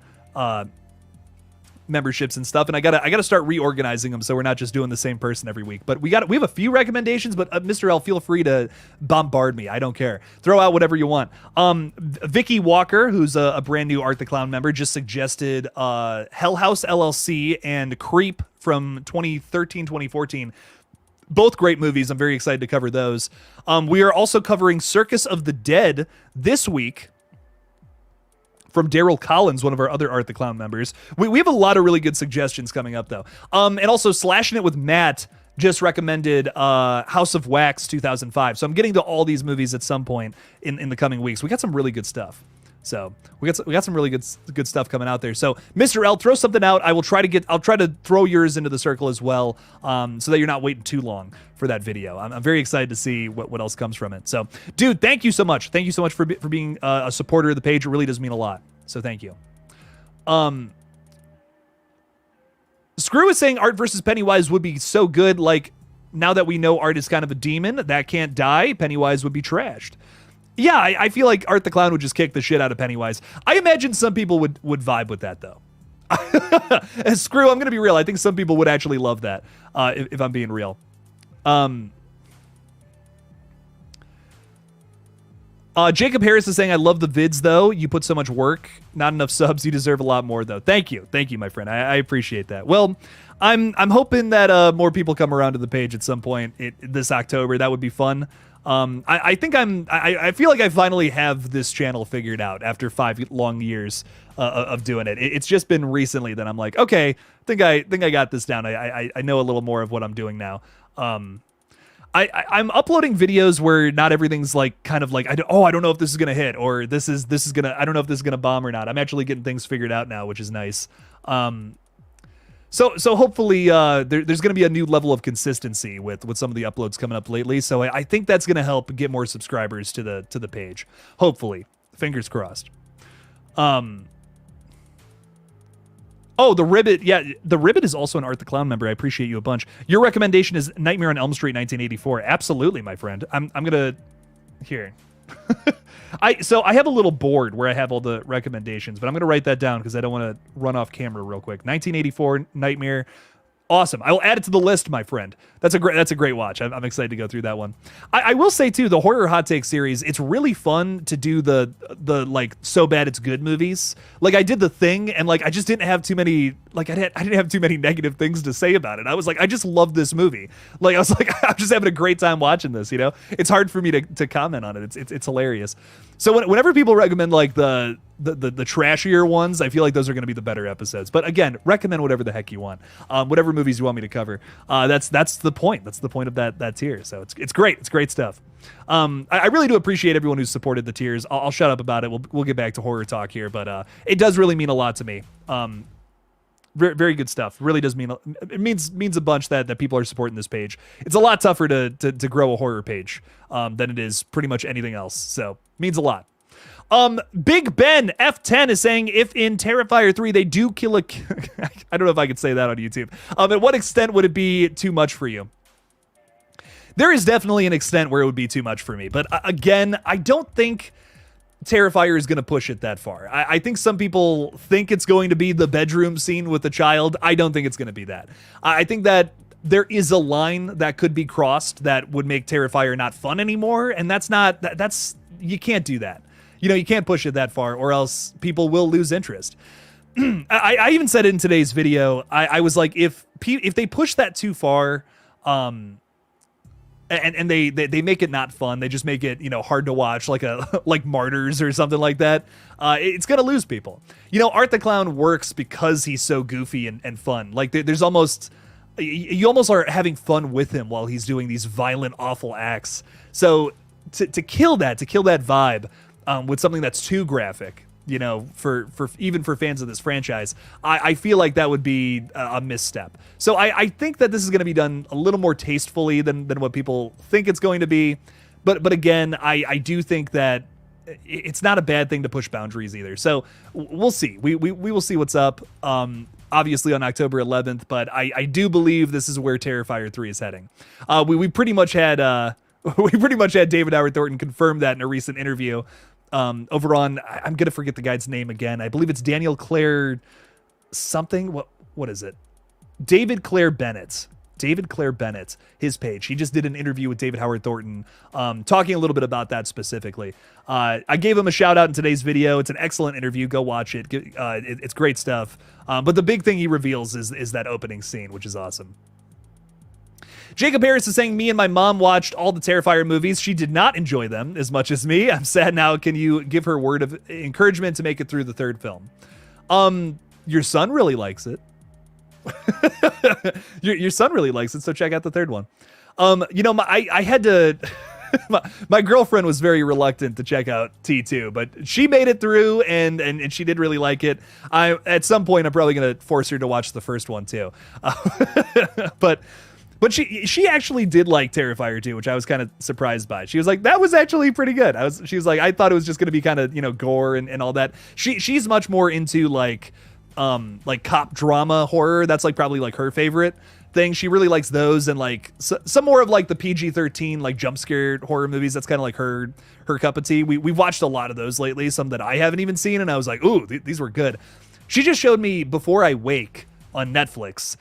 memberships and stuff, and I gotta start reorganizing them so we're not just doing the same person every week. But we have a few recommendations, but Mr. L, feel free to bombard me. I don't care. Throw out whatever you want. Vicky Walker, who's a brand new Art the Clown member, just suggested Hell House LLC and Creep from 2013, 2014. Both great movies. I'm very excited to cover those. We are also covering Circus of the Dead this week from Daryl Collins, one of our other Art the Clown members. We have a lot of really good suggestions coming up, though. And also, Slashing It with Matt just recommended House of Wax 2005. So I'm getting to all these movies at some point in the coming weeks. We got some really good stuff. So we got some really good stuff coming out there. So Mr. L, throw something out. I'll try to throw yours into the circle as well, so that you're not waiting too long for that video. I'm very excited to see what else comes from it. So, dude, thank you so much. Thank you so much for being a supporter of the page. It really does mean a lot. So thank you. Screw is saying Art versus Pennywise would be so good. Like, now that we know Art is kind of a demon that can't die, Pennywise would be trashed. Yeah, I feel like Art the Clown would just kick the shit out of Pennywise. I imagine some people would vibe with that, though. Screw, I'm going to be real. I think some people would actually love that, if I'm being real. Jacob Harris is saying, I love the vids, though. You put so much work. Not enough subs. You deserve a lot more, though. Thank you, my friend. I appreciate that. Well, I'm hoping that more people come around to the page at some point this October. That would be fun. I think I feel like I finally have this channel figured out after 5 long years of doing it. It's just been recently that I'm like, okay, I think I got this down. I know a little more of what I'm doing now. I'm uploading videos where not everything's like kind of like I don't know if this is gonna hit, or this is gonna, I don't know if this is gonna bomb or not. I'm actually getting things figured out now, which is nice. So hopefully there's going to be a new level of consistency with some of the uploads coming up lately. So I think that's going to help get more subscribers to the page. Hopefully, fingers crossed. Oh, the Ribbit. Yeah, the Ribbit is also an Art the Clown member. I appreciate you a bunch. Your recommendation is Nightmare on Elm Street 1984. Absolutely, my friend. I'm gonna here. So I have a little board where I have all the recommendations, but I'm going to write that down because I don't want to run off camera real quick. 1984 Nightmare. Awesome. I will add it to the list, my friend. That's a great watch. I'm excited to go through that one. I will say too, the Horror Hot Take series, it's really fun to do the like so bad it's good movies. Like I did The Thing, and like I just didn't have too many, like I didn't have too many negative things to say about it. I was like, I just love this movie. Like I was like, I'm just having a great time watching this, you know? It's hard for me to comment on it. It's hilarious. So whenever people recommend like the trashier ones, I feel like those are going to be the better episodes. But again, recommend whatever the heck you want, whatever movies you want me to cover. That's the point. That's the point of that tier. So it's great. It's great stuff. I really do appreciate everyone who's supported the tiers. I'll shut up about it. We'll get back to horror talk here, but it does really mean a lot to me. Very, very good stuff. Really does mean, it means a bunch that people are supporting this page. It's a lot tougher to grow a horror page than it is pretty much anything else. So means a lot. Big Ben F10 is saying if in Terrifier 3 they do kill a I don't know if I could say that on YouTube. At what extent would it be too much for you? There is definitely an extent where it would be too much for me, but again, I don't think Terrifier is going to push it that far. I think some people think it's going to be the bedroom scene with the child. I don't think it's going to be that. I think that there is a line that could be crossed that would make Terrifier not fun anymore, and that's you can't do that. You know, you can't push it that far, or else people will lose interest. I even said it in today's video. I was like, if they push that too far, and they make it not fun, they just make it, you know, hard to watch, like Martyrs or something like that, it's gonna lose people. You know, Art the Clown works because he's so goofy and fun. Like there's almost, you almost are having fun with him while he's doing these violent, awful acts. So to kill that vibe with something that's too graphic, you know, for even for fans of this franchise, I feel like that would be a misstep. So I think that this is going to be done a little more tastefully than what people think it's going to be. But again, I do think that it's not a bad thing to push boundaries either. So we'll see. We will see what's up. Obviously on October 11th, but I do believe this is where Terrifier 3 is heading. We pretty much had David Howard Thornton confirm that in a recent interview. Over on, I'm gonna forget the guy's name again. I believe it's Daniel Clare something. What is it? David Clare Bennett, his page. He just did an interview with David Howard Thornton, talking a little bit about that specifically. I gave him a shout out in today's video. It's an excellent interview. Go watch it. It's great stuff. But the big thing he reveals is that opening scene, which is awesome. Jacob Harris is saying, me and my mom watched all the Terrifier movies. She did not enjoy them as much as me. I'm sad now. Can you give her a word of encouragement to make it through the third film? Your son really likes it. your son really likes it, so check out the third one. You know, I had to... my girlfriend was very reluctant to check out T2, but she made it through, and she did really like it. At some point, I'm probably going to force her to watch the first one, too. But she actually did like Terrifier 2, which I was kind of surprised by. She was like, that was actually pretty good. She was like, I thought it was just going to be kind of, you know, gore and all that. She's much more into like cop drama horror. That's like probably like her favorite thing. She really likes those, and like some more of like the PG-13 like jump scare horror movies. That's kind of like her cup of tea. We've watched a lot of those lately, some that I haven't even seen, and I was like, ooh, these were good. She just showed me Before I Wake on Netflix.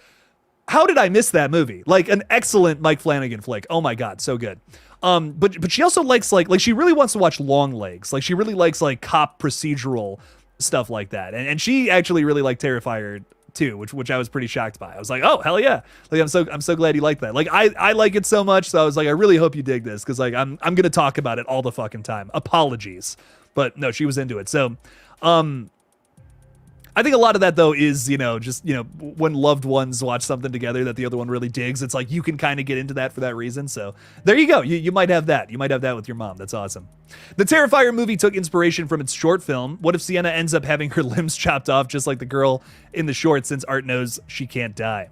How did I miss that movie? Like an excellent Mike Flanagan flick. Oh my God, so good. But she also likes like she really wants to watch Long Legs. Like she really likes like cop procedural stuff like that. And she actually really liked Terrifier 2, which I was pretty shocked by. I was like, oh hell yeah. Like I'm so glad you like that. Like I like it so much, so I was like, I really hope you dig this, because like I'm gonna talk about it all the fucking time. Apologies. But no, she was into it. So I think a lot of that, though, is, you know, just, you know, when loved ones watch something together that the other one really digs, it's like you can kind of get into that for that reason. So there you go. You might have that. You might have that with your mom. That's awesome. The Terrifier movie took inspiration from its short film. What if Sienna ends up having her limbs chopped off just like the girl in the short, since Art knows she can't die?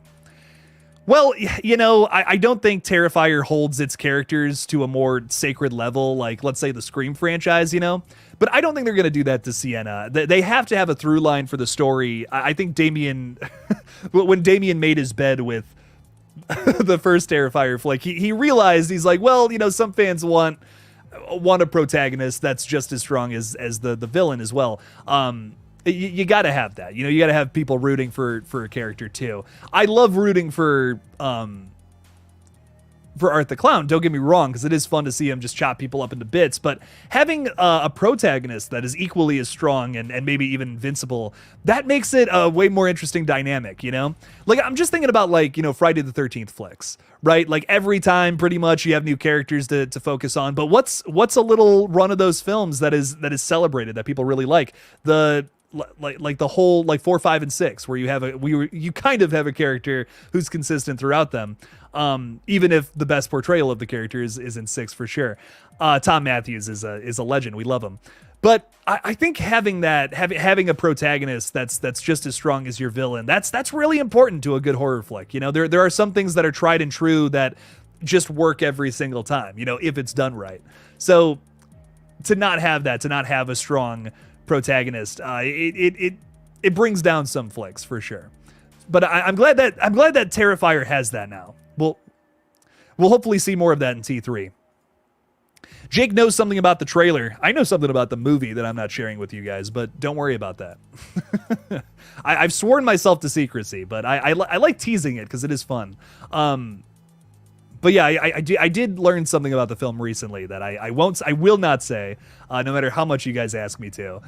Well, you know, I don't think Terrifier holds its characters to a more sacred level, like, let's say, the Scream franchise, you know? But I don't think they're going to do that to Sienna. They have to have a through line for the story. I think Damien, when Damien made his bed with the first Terrifier flick, he realized, he's like, well, you know, some fans want a protagonist that's just as strong as the villain as well. You got to have that. You know, you got to have people rooting for a character too. I love rooting for Art the Clown, don't get me wrong, because it is fun to see him just chop people up into bits, but having a protagonist that is equally as strong and maybe even invincible, that makes it a way more interesting dynamic, you know? Like, I'm just thinking about, like, you know, Friday the 13th flicks, right? Like, every time, pretty much, you have new characters to focus on, but what's a little run of those films that is celebrated, that people really like? Like the whole, like, 4, 5, and 6, where you kind of have a character who's consistent throughout them. Even if the best portrayal of the character is in 6 for sure. Tom Matthews is a legend. We love him. But I think having a protagonist that's just as strong as your villain, that's really important to a good horror flick. You know, there are some things that are tried and true that just work every single time, you know, if it's done right. So to not have that, to not have a strong protagonist, it brings down some flicks for sure. But I'm glad that Terrifier has that now. We'll hopefully see more of that in T3. Jake knows something about the trailer. I know something about the movie that I'm not sharing with you guys, but don't worry about that. I've sworn myself to secrecy, but I like teasing it because it is fun. But yeah, I did learn something about the film recently that I will not say, no matter how much you guys ask me to.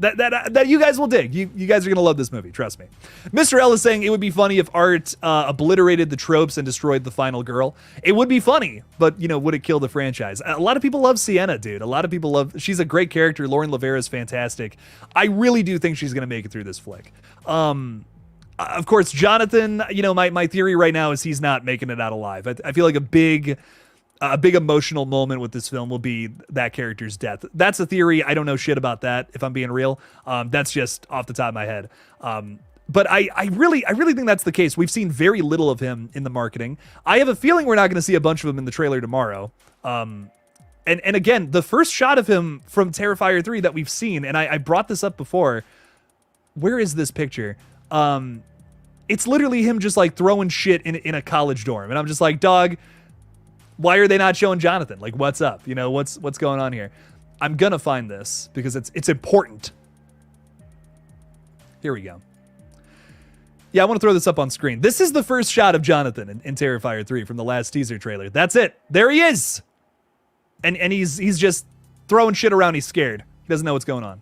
That you guys will dig. You guys are going to love this movie, trust me. Mr. L is saying it would be funny if art obliterated the tropes and destroyed the final girl. It would be funny, but, would it kill the franchise? A lot of people love Sienna, dude. A lot of people love... She's a great character. Lauren Lavera is fantastic. I really do think she's going to make it through this flick. Of course, Jonathan, my theory right now is he's not making it out alive. I feel like a big emotional moment with this film will be that character's death. That's a theory. I don't know shit about that, if I'm being real. That's just off the top of my head. But I really think that's the case. We've seen very little of him in the marketing. I have a feeling we're not going to see a bunch of him in the trailer tomorrow. And again, the first shot of him from Terrifier 3 that we've seen, and I brought this up before. Where is this picture? It's literally him just like throwing shit in a college dorm. And I'm just like, dog, why are they not showing Jonathan? Like, what's up? What's going on here? I'm gonna find this because it's important. Here we go. Yeah, I want to throw this up on screen. This is the first shot of Jonathan in Terrifier 3 from the last teaser trailer. That's it. There he is. And he's just throwing shit around. He's scared. He doesn't know what's going on.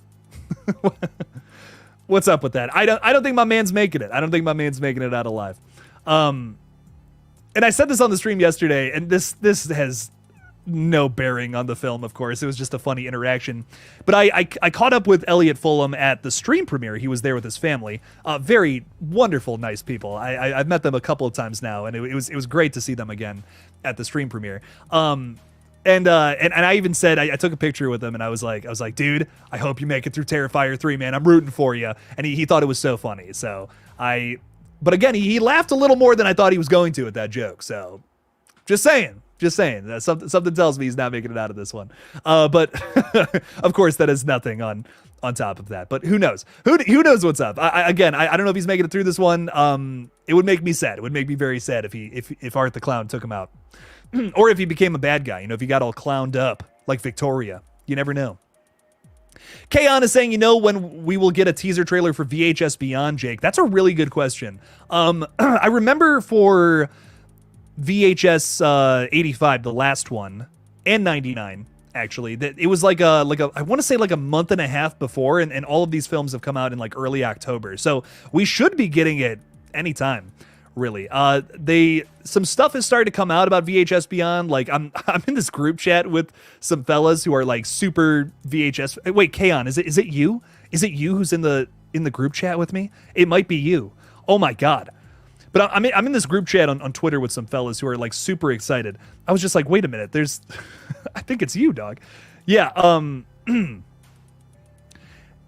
What's up with that? I don't think my man's making it. I don't think my man's making it out alive. And I said this on the stream yesterday, and this has no bearing on the film, of course. It was just a funny interaction. But I caught up with Elliot Fulham at the stream premiere. He was there with his family. Very wonderful, nice people. I've met them a couple of times now, and it was great to see them again at the stream premiere. And I even said, I took a picture with him, and I was like, dude, I hope you make it through Terrifier 3, man. I'm rooting for you. And he thought it was so funny. So but again, he laughed a little more than I thought he was going to at that joke. So just saying. Something tells me he's not making it out of this one. But of course, that is nothing on top of that. But who knows? Who knows what's up? I don't know if he's making it through this one. It would make me sad. It would make me very sad if Art the Clown took him out. Or if he became a bad guy, if he got all clowned up like Victoria. You never know. Kaon is saying, when we will get a teaser trailer for VHS Beyond, Jake? That's a really good question. I remember for VHS 85, the last one, and 99, actually, that it was like I want to say like a month and a half before, and all of these films have come out in like early October. So we should be getting it anytime. Really. Some stuff has started to come out about VHS Beyond. Like I'm in this group chat with some fellas who are like super VHS. Wait, Kaon, is it you? Is it you who's in the group chat with me? It might be you. Oh my God. But I'm in this group chat on Twitter with some fellas who are like super excited. I was just like, wait a minute, I think it's you, dog. Yeah.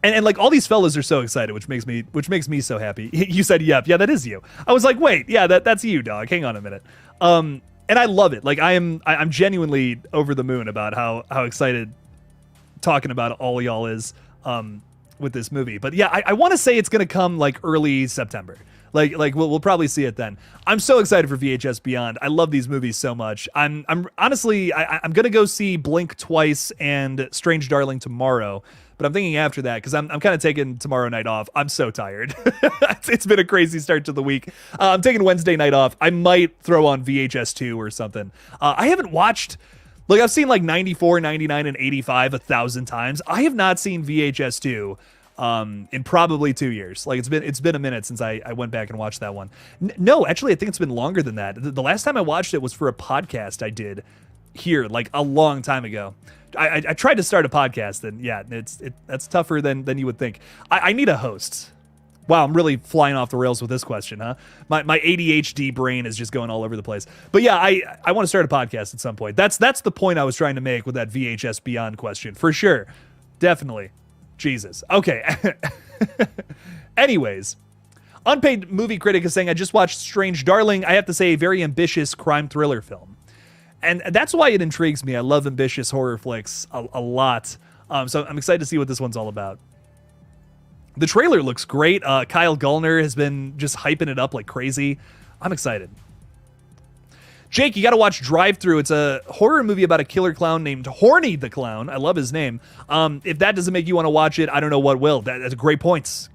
And like all these fellas are so excited, which makes me so happy. You said, yep, yeah, that is you. I was like, wait, yeah, that's you, dog. Hang on a minute. And I love it. Like I'm genuinely over the moon about how excited talking about all y'all is with this movie. But yeah, I want to say it's gonna come like early September. Like we'll probably see it then. I'm so excited for VHS Beyond. I love these movies so much. I'm honestly I'm gonna go see Blink twice and Strange Darling tomorrow. But I'm thinking after that, because I'm kind of taking tomorrow night off. I'm so tired. It's been a crazy start to the week. I'm taking Wednesday night off. I might throw on VHS 2 or something. I haven't watched, like I've seen like 94, 99, and 85 1,000 times. I have not seen VHS 2 in probably 2 years. Like it's been a minute since I went back and watched that one. No, actually, I think it's been longer than that. The last time I watched it was for a podcast I did here, like a long time ago. I tried to start a podcast, and yeah, that's tougher than you would think. I need a host. Wow, I'm really flying off the rails with this question, huh? My ADHD brain is just going all over the place. But yeah, I want to start a podcast at some point. That's the point I was trying to make with that VHS Beyond question, for sure. Definitely. Jesus. Okay. Anyways, Unpaid Movie Critic is saying, I just watched Strange Darling. I have to say, a very ambitious crime thriller film. And that's why it intrigues me. I love ambitious horror flicks a lot. So I'm excited to see what this one's all about. The trailer looks great. Kyle Gallner has been just hyping it up like crazy. I'm excited. Jake, you got to watch Drive Thru. It's a horror movie about a killer clown named Horny the Clown. I love his name. If that doesn't make you want to watch it, I don't know what will. That's great points.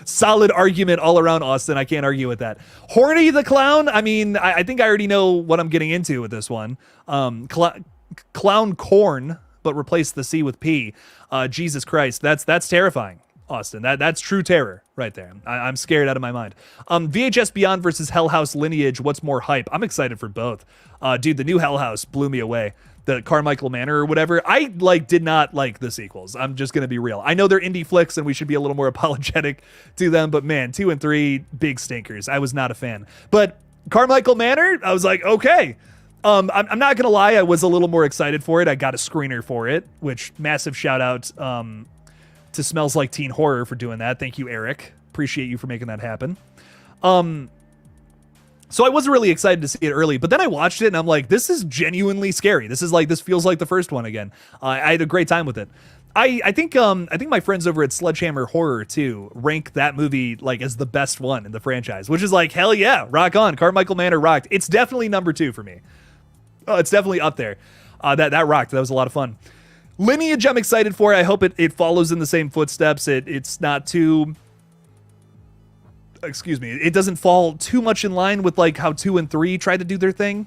Solid argument all around, Austin. I can't argue with that. Horny the Clown? I mean, I think I already know what I'm getting into with this one. Clown corn, but replace the C with P. Jesus Christ, that's terrifying. Austin, that's true terror right there. I'm scared out of my mind. VHS Beyond versus Hell House Lineage. What's more hype? I'm excited for both. Dude, the new Hell House blew me away. The Carmichael Manor or whatever. I did not like the sequels. I'm just gonna be real. I know they're indie flicks and we should be a little more apologetic to them, but man, 2 and 3 big stinkers. I was not a fan. But Carmichael Manor, I was like, okay. I'm not gonna lie, I was a little more excited for it. I got a screener for it, which massive shout out to Smells Like Teen Horror for doing that. Thank you, Eric. Appreciate you for making that happen. So I wasn't really excited to see it early, but then I watched it and I'm like, this is genuinely scary. This feels like the first one again. I had a great time with it. I think my friends over at Sledgehammer Horror too rank that movie like as the best one in the franchise, which is like, hell yeah, rock on. Carmichael Manor rocked. It's definitely number 2 for me. It's definitely up there. That rocked. That was a lot of fun. Lineage, I'm excited for. I hope it follows in the same footsteps. It's not too... Excuse me. It doesn't fall too much in line with like how 2 and 3 try to do their thing.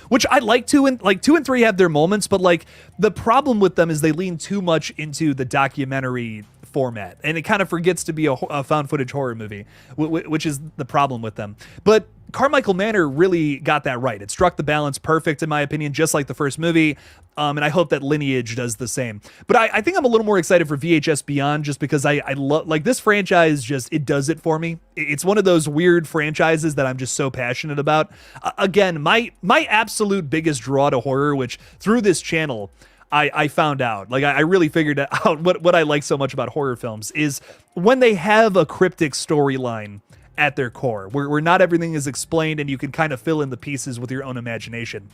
Which I like 2 and 3 have their moments, but like the problem with them is they lean too much into the documentary format, and it kind of forgets to be a found footage horror movie, which is the problem with them. But Carmichael Manor really got that right. It struck the balance perfect, in my opinion, just like the first movie. And I hope that Lineage does the same. But I think I'm a little more excited for VHS Beyond just because I love, like, this franchise it does it for me. It's one of those weird franchises that I'm just so passionate about. Again, my absolute biggest draw to horror, which through this channel, I found out, like I really figured out what I like so much about horror films is when they have a cryptic storyline at their core, where not everything is explained and you can kind of fill in the pieces with your own imagination.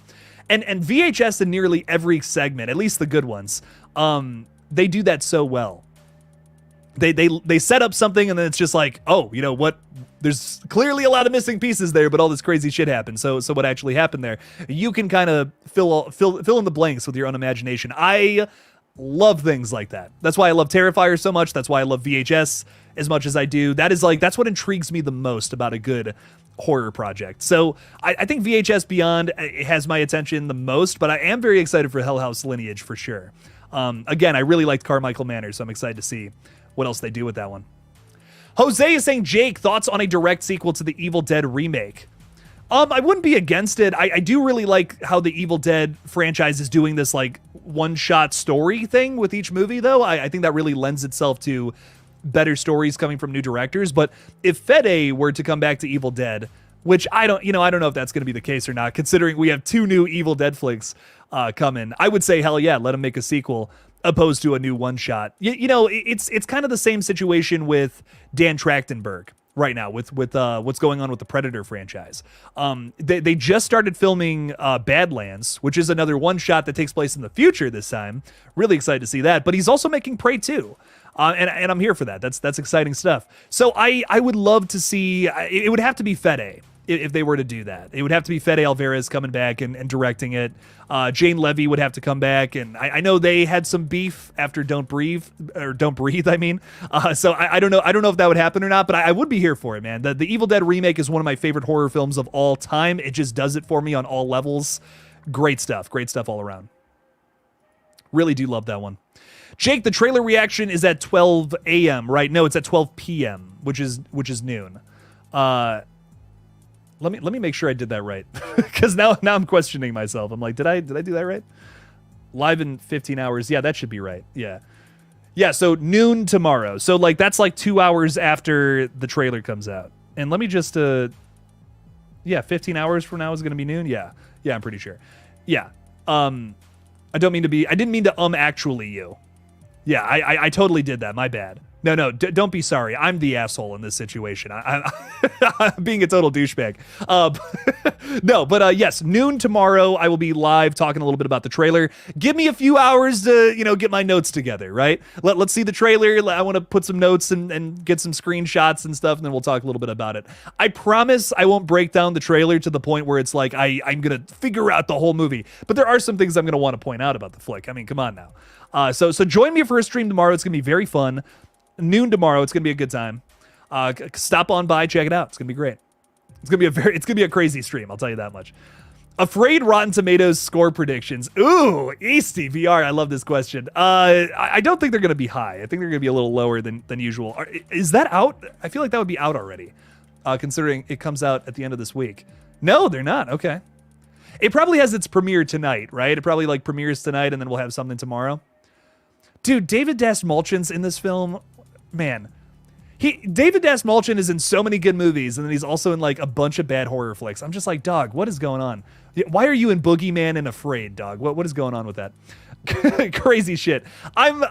And VHS in nearly every segment, at least the good ones, they do that so well. They set up something and then it's just like, oh, you know what? There's clearly a lot of missing pieces there, but all this crazy shit happened. So what actually happened there? You can kind of fill in the blanks with your own imagination. I love things like that. That's why I love Terrifier so much. That's why I love VHS as much as I do. That's what intrigues me the most about a good horror project. So I think VHS Beyond has my attention the most, but I am very excited for Hell House Lineage for sure. Again, I really liked Carmichael Manor, so I'm excited to see what else they do with that one. Jose is saying, Jake, thoughts on a direct sequel to the Evil Dead remake? I wouldn't be against it. I do really like how the Evil Dead franchise is doing this like one-shot story thing with each movie, though. I think that really lends itself to better stories coming from new directors. But if Fede were to come back to Evil Dead, which I don't know if that's going to be the case or not, considering we have 2 new Evil Dead flicks coming, I would say, hell yeah, let him make a sequel opposed to a new one-shot. It's kind of the same situation with Dan Trachtenberg right now with what's going on with the Predator franchise. They just started filming Badlands, which is another one-shot that takes place in the future this time. Really excited to see that. But he's also making Prey 2. And I'm here for that. That's exciting stuff. So I would love to see, it would have to be Fede if they were to do that. It would have to be Fede Alvarez coming back and directing it. Jane Levy would have to come back, and I know they had some beef after Don't Breathe, I mean. So I don't know if that would happen or not, but I would be here for it, man. The Evil Dead remake is one of my favorite horror films of all time. It just does it for me on all levels. Great stuff all around. Really do love that one. Jake, the trailer reaction is at 12 a.m., right? No, it's at 12 p.m., which is noon. Let me make sure I did that right, because now I'm questioning myself. I'm like, did I do that right? Live in 15 hours. Yeah, that should be right. Yeah. So noon tomorrow. So like that's like 2 hours after the trailer comes out. And let me just 15 hours from now is gonna be noon. Yeah, I'm pretty sure. Yeah. I didn't mean to actually you. Yeah, I totally did that. My bad. Don't be sorry. I'm the asshole in this situation. I'm being a total douchebag. Yes, noon tomorrow, I will be live talking a little bit about the trailer. Give me a few hours to, get my notes together, right? Let's see the trailer. I want to put some notes and get some screenshots and stuff, and then we'll talk a little bit about it. I promise I won't break down the trailer to the point where it's like I'm going to figure out the whole movie. But there are some things I'm going to want to point out about the flick. I mean, come on now. So join me for a stream tomorrow. It's going to be very fun. Noon tomorrow. It's gonna be a good time. Stop on by, check it out. It's gonna be great. It's gonna be a crazy stream. I'll tell you that much. Afraid Rotten Tomatoes score predictions. Ooh, Easty VR. I love this question. I don't think they're gonna be high. I think they're gonna be a little lower than usual. Is that out? I feel like that would be out already, considering it comes out at the end of this week. No, they're not. Okay. It probably has its premiere tonight, right? It probably premieres tonight, and then we'll have something tomorrow. Dude, David Dastmalchian's in this film. Man, David Dastmalchian is in so many good movies, and then he's also in a bunch of bad horror flicks. I'm just like, dog, what is going on? Why are you in Boogeyman and Afraid, dog? What is going on with that? Crazy shit. I'm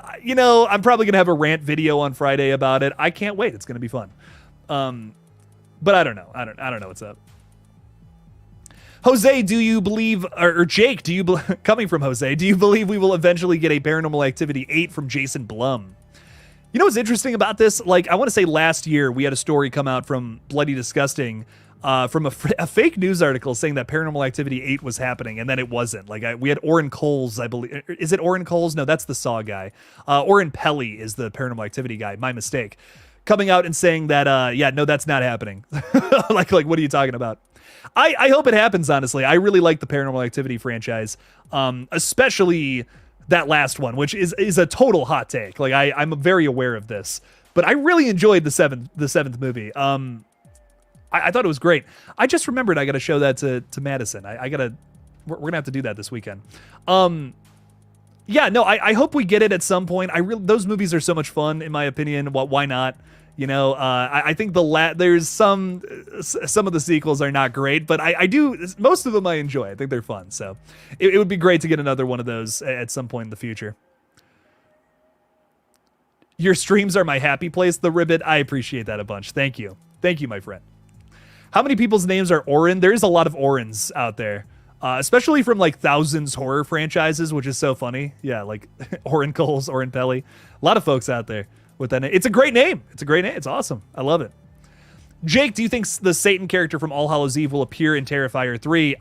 probably gonna have a rant video on Friday about it. I can't wait. It's gonna be fun. But I don't know. I don't know what's up. Jose, do you believe, or Jake, coming from Jose, do you believe we will eventually get a Paranormal Activity 8 from Jason Blum? You know what's interesting about this? I want to say last year we had a story come out from Bloody Disgusting from a fake news article saying that Paranormal Activity 8 was happening, and then it wasn't. We had Oren Coles, I believe. Is it Oren Coles? No, that's the Saw guy. Oren Pelly is the Paranormal Activity guy. My mistake. Coming out and saying that, no, that's not happening. What are you talking about? I hope it happens, honestly. I really like the Paranormal Activity franchise, especially that last one, which is a total hot take. I'm very aware of this, but I really enjoyed the seventh movie. I thought it was great. I just remembered I got to show that to Madison. We're gonna have to do that this weekend. I hope we get it at some point. Those movies are so much fun, in my opinion. Why not? I think there's some of the sequels are not great, but most of them I enjoy. I think they're fun. So it would be great to get another one of those at some point in the future. Your streams are my happy place, the Ribbit. I appreciate that a bunch. Thank you. Thank you, my friend. How many people's names are Oren? There's a lot of Orens out there. Especially from Thousands horror franchises, which is so funny. Yeah, Oren Coles, Oren Pelly. A lot of folks out there with that name. It's a great name. It's awesome. I love it. Jake, do you think the Satan character from All Hallows Eve will appear in Terrifier 3?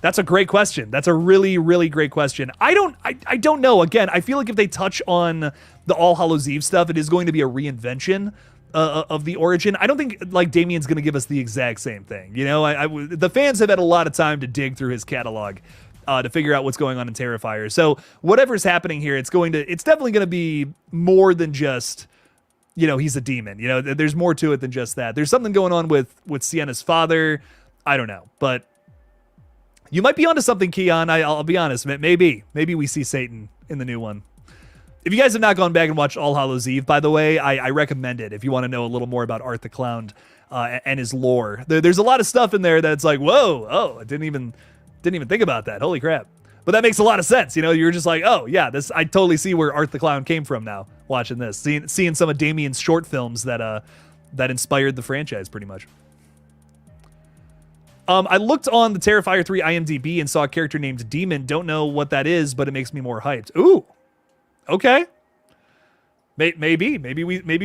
That's a great question. That's a really, really great question. I don't know. Again, I feel like if they touch on the All Hallows Eve stuff, it is going to be a reinvention of the origin. I don't think Damien's going to give us the exact same thing. The fans have had a lot of time to dig through his catalog to figure out what's going on in Terrifier. So whatever's happening here, it's definitely going to be more than just, he's a demon. There's more to it than just that. There's something going on with Sienna's father. I don't know, but you might be onto something, Keon. I'll be honest. Maybe we see Satan in the new one. If you guys have not gone back and watched All Hallows Eve, by the way, I recommend it if you want to know a little more about Art the Clown and his lore. There's a lot of stuff in there that's whoa, I didn't even think about that. Holy crap. But that makes a lot of sense. You're just oh yeah, I totally see where Art the Clown came from now, watching this. Seeing some of Damien's short films that inspired the franchise pretty much. I looked on the Terrifier 3 IMDb and saw a character named Demon. Don't know what that is, but it makes me more hyped. Ooh. Okay. Maybe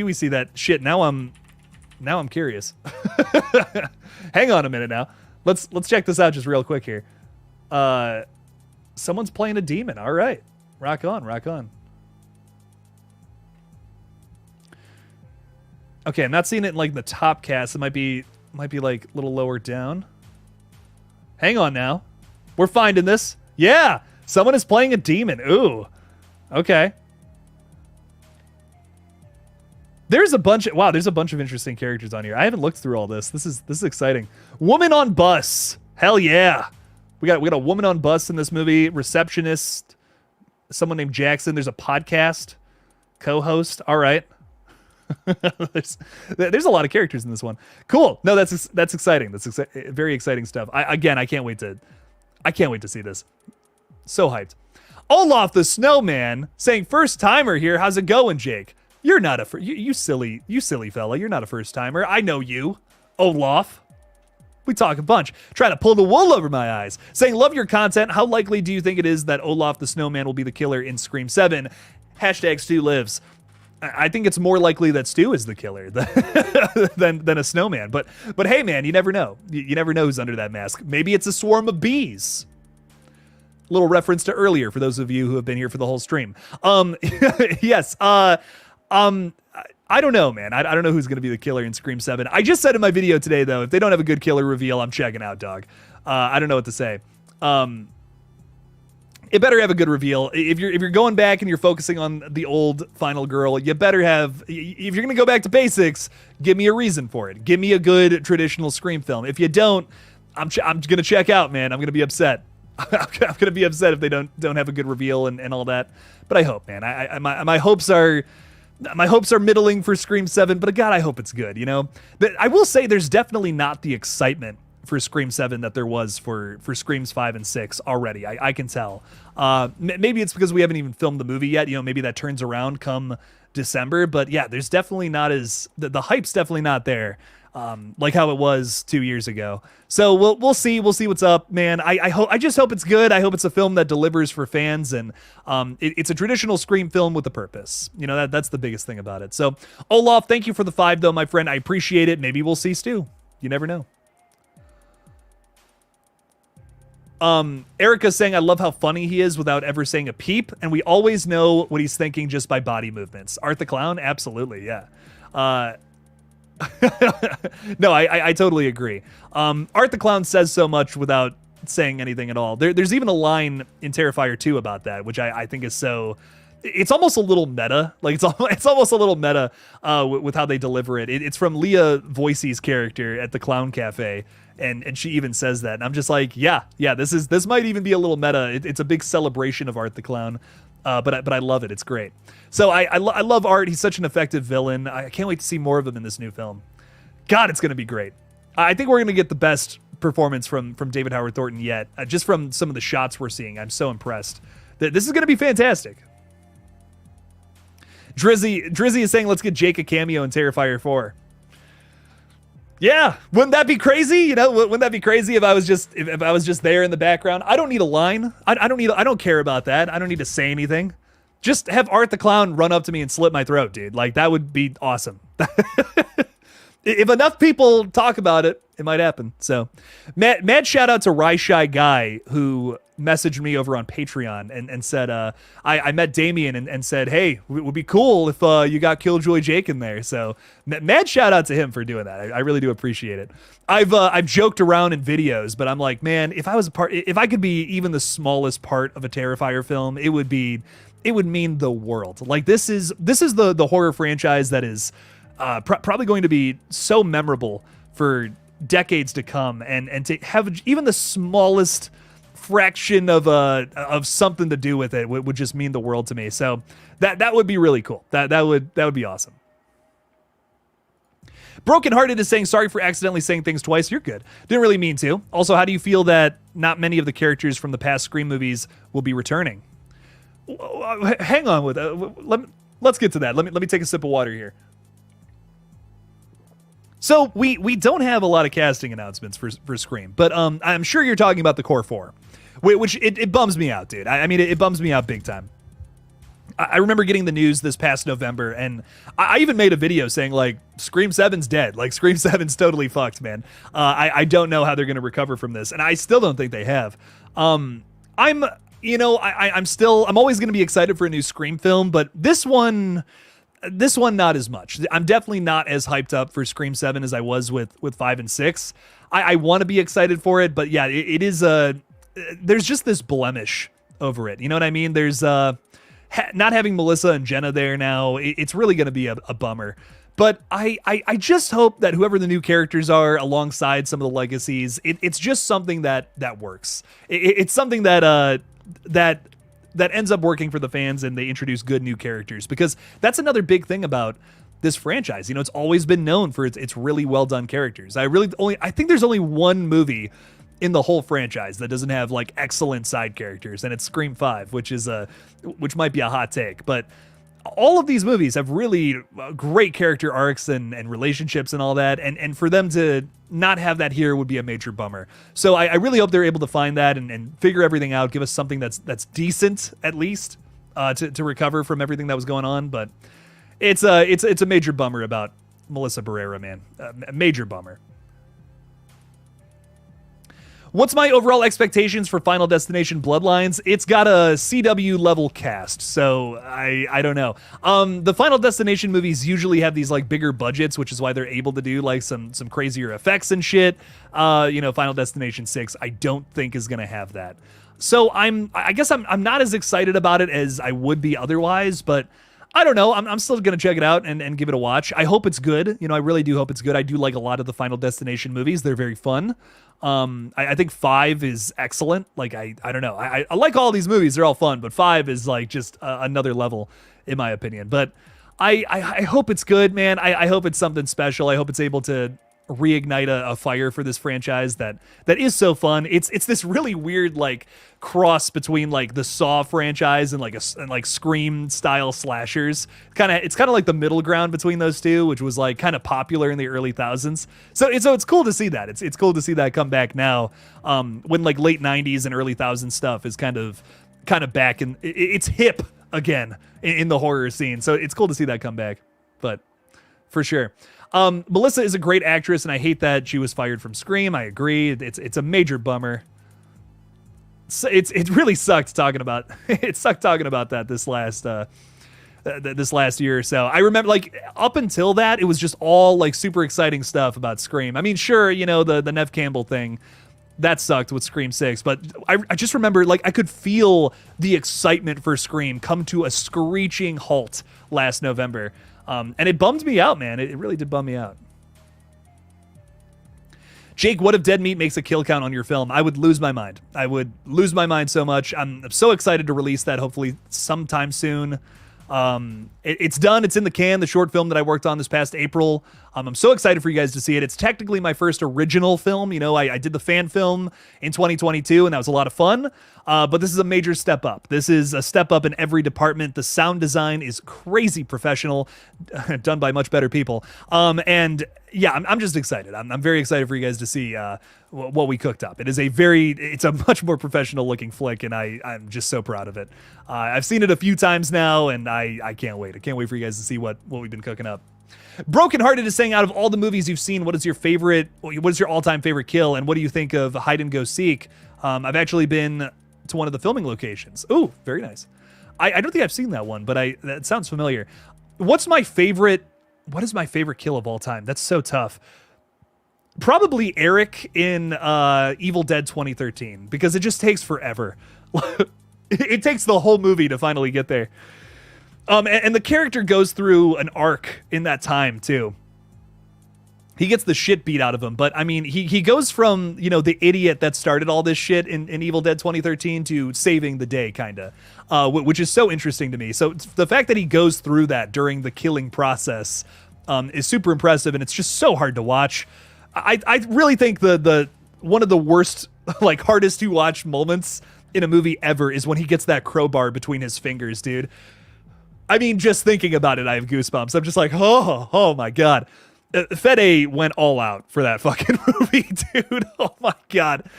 we see that shit. Now I'm curious. Hang on a minute now. Let's check this out just real quick here. Someone's playing a demon. All right. Rock on. Okay, I'm not seeing it in the top cast. It might be a little lower down. Hang on now. We're finding this. Yeah. Someone is playing a demon. Ooh. Okay. There's a bunch of interesting characters on here. I haven't looked through all this. This is exciting. Woman on bus. Hell yeah. We got a woman on bus in this movie. Receptionist. Someone named Jackson. There's a podcast co-host. All right. There's a lot of characters in this one. Cool. No, that's exciting. That's very exciting stuff. I can't wait to see this. So hyped. Olaf the Snowman saying, first timer here. How's it going, Jake? You're not you silly fella. You're not a first timer. I know you, Olaf. We talk a bunch. Trying to pull the wool over my eyes. Saying, love your content. How likely do you think it is that Olaf the Snowman will be the killer in Scream 7? Hashtag Stu lives. I think it's more likely that Stu is the killer than a snowman. But hey, man, you never know. You never know who's under that mask. Maybe it's a swarm of bees. Little reference to earlier for those of you who have been here for the whole stream. Yes. I don't know, man. I don't know who's going to be the killer in Scream 7. I just said in my video today, though, if they don't have a good killer reveal, I'm checking out, dog. I don't know what to say. It better have a good reveal. If you're going back and you're focusing on the old final girl, you better have. If you're gonna go back to basics, give me a reason for it. Give me a good traditional Scream film. If you don't, I'm gonna check out, man. I'm gonna be upset. I'm gonna be upset if they don't have a good reveal and all that. But I hope, man. My hopes are middling for Scream 7. But God, I hope it's good. You know, I will say there's definitely not the excitement for Scream 7 that there was for Screams 5 and 6 already. I can tell. Maybe it's because we haven't even filmed the movie yet. You know, maybe that turns around come December. But yeah, there's definitely not the hype's definitely not there like how it was 2 years ago. So we'll see. We'll see what's up, man. I just hope it's good. I hope it's a film that delivers for fans, and it's a traditional Scream film with a purpose. You know, that's the biggest thing about it. So Olaf, thank you for the 5 though, my friend. I appreciate it. Maybe we'll see Stu. You never know. Erica's saying, I love how funny he is without ever saying a peep, and we always know what he's thinking just by body movements. Art the Clown? Absolutely, yeah. No, I totally agree. Art the Clown says so much without saying anything at all. There's even a line in Terrifier 2 about that, which I think is so... It's almost a little meta. Like, it's almost a little meta with how they deliver it. It's from Leah Voicy's character at the Clown Cafe, and she even says that. And I'm just like, yeah, this might even be a little meta. It's a big celebration of Art the Clown, but I love it. It's great. So I love Art. He's such an effective villain. I can't wait to see more of him in this new film. God, it's going to be great. I think we're going to get the best performance from David Howard Thornton yet, just from some of the shots we're seeing. I'm so impressed. This is going to be fantastic. Drizzy is saying, let's get Jake a cameo in Terrifier 4. Yeah, wouldn't that be crazy? You know, wouldn't that be crazy if I was just there in the background? I don't need a line. I don't care about that. I don't need to say anything. Just have Art the Clown run up to me and slit my throat, dude. Like, that would be awesome. If enough people talk about it, it might happen. So, mad shout out to Rye Shy Guy, who messaged me over on Patreon and said, I met Damien and said, hey, it would be cool if you got Killjoy Jake in there. So, mad shout out to him for doing that. I really do appreciate it. I've joked around in videos, but I'm like, man, if I could be even the smallest part of a Terrifier film, it would mean the world. Like, this is the horror franchise that is probably going to be so memorable for decades to come, and to have even the smallest fraction of something to do with it would just mean the world to me. So that would be really cool. That would be awesome. Brokenhearted is saying, sorry for accidentally saying things twice. You're good. Didn't really mean to. Also, how do you feel that not many of the characters from the past Scream movies will be returning? Hang on with let's get to that. Let me take a sip of water here. So we don't have a lot of casting announcements for Scream, but I'm sure you're talking about the core 4, which it bums me out, dude. I mean, it bums me out big time. I remember getting the news this past November, and I even made a video saying, like, Scream 7's dead. Like, Scream 7's totally fucked, man. I don't know how they're going to recover from this, and I still don't think they have. I'm always going to be excited for a new Scream film, but this one not as much. I'm definitely not as hyped up for Scream 7 as I was with 5 and 6. I want to be excited for it, but yeah, it is there's just this blemish over it. You know what I mean? There's not having Melissa and Jenna there now. It's really going to be a bummer. But I just hope that whoever the new characters are alongside some of the legacies, it's just something that works. It's something that ends up working for the fans, and they introduce good new characters, because that's another big thing about this franchise. You know, it's always been known for its really well done characters. I think there's only one movie in the whole franchise that doesn't have like excellent side characters, and it's Scream 5, which might be a hot take, but all of these movies have really great character arcs and relationships and all that, and for them to not have that here would be a major bummer. So I really hope they're able to find that and figure everything out, give us something that's decent at least to recover from everything that was going on. But it's a major bummer about Melissa Barrera, man. A major bummer. What's my overall expectations for Final Destination Bloodlines? It's got a CW level cast, so I don't know. The Final Destination movies usually have these like bigger budgets, which is why they're able to do like some crazier effects and shit. Final Destination 6 I don't think is gonna have that. So I guess I'm not as excited about it as I would be otherwise, but I don't know. I'm still going to check it out and give it a watch. I hope it's good. I really do hope it's good. I do like a lot of the Final Destination movies. They're very fun. I think 5 is excellent. Like, I don't know. I like all these movies. They're all fun, but 5 is like just another level in my opinion. But I hope it's good, man. I hope it's something special. I hope it's able to reignite a fire for this franchise that is so fun. It's this really weird like cross between like the Saw franchise and like Scream style slashers. It's kind of like the middle ground between those two, which was like kind of popular in the early thousands. So it's cool to see that. It's cool to see that come back now, when like late 90s and early thousands stuff is kind of back, and it's hip again in the horror scene. So it's cool to see that come back. But for sure. Melissa is a great actress, and I hate that she was fired from Scream. I agree. It's a major bummer. So it really sucked talking about that this last year or so. I remember like up until that, it was just all like super exciting stuff about Scream. I mean, sure, the Neve Campbell thing that sucked with Scream 6, but I just remember like I could feel the excitement for Scream come to a screeching halt last November. And it bummed me out, man. It really did bum me out. Jake, what if Dead Meat makes a kill count on your film? I would lose my mind. I would lose my mind so much. I'm so excited to release that hopefully sometime soon. It's done. It's in the can, the short film that I worked on this past April. I'm so excited for you guys to see it. It's technically my first original film. I did the fan film in 2022, and that was a lot of fun. But this is a major step up. This is a step up in every department. The sound design is crazy professional, done by much better people. And yeah, I'm just excited. I'm very excited for you guys to see what we cooked up. It's a much more professional looking flick, and I'm just so proud of it. I've seen it a few times now, and I can't wait. I can't wait for you guys to see what we've been cooking up. Brokenhearted is saying, out of all the movies you've seen, what is your all-time favorite kill, and what do you think of Hide and Go Seek? I've actually been to one of the filming locations. Ooh, very nice. I don't think I've seen that one, but that sounds familiar. What is my favorite kill of all time? That's so tough. Probably Eric in Evil Dead 2013, because it just takes forever. It takes the whole movie to finally get there. And the character goes through an arc in that time too. He gets the shit beat out of him, but I mean, he goes from, the idiot that started all this shit in Evil Dead 2013 to saving the day, kinda, which is so interesting to me. So the fact that he goes through that during the killing process is super impressive, and it's just so hard to watch. I really think the one of the worst, like hardest to watch moments in a movie ever is when he gets that crowbar between his fingers, dude. I mean, just thinking about it, I have goosebumps. I'm just like, oh my God. Fede went all out for that fucking movie, dude. Oh my God.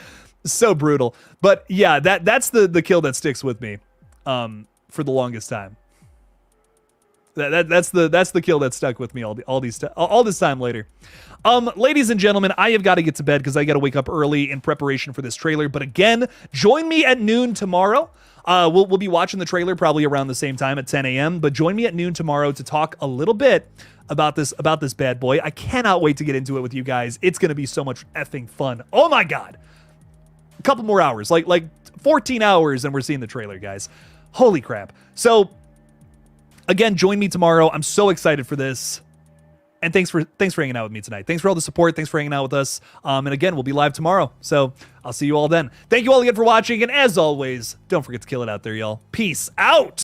So brutal. But yeah, that's the kill that sticks with me for the longest time. That's the kill that stuck with me all this time later. Ladies and gentlemen, I have got to get to bed because I got to wake up early in preparation for this trailer. But again, join me at noon tomorrow. We'll be watching the trailer probably around the same time at 10 a.m. But join me at noon tomorrow to talk a little bit about this bad boy. I cannot wait to get into it with you guys. It's going to be so much effing fun. Oh my God. A couple more hours, like 14 hours, and we're seeing the trailer, guys. Holy crap. So again, join me tomorrow. I'm so excited for this. And thanks for hanging out with me tonight. Thanks for all the support. Thanks for hanging out with us. And again, we'll be live tomorrow. So I'll see you all then. Thank you all again for watching. And as always, don't forget to kill it out there, y'all. Peace out.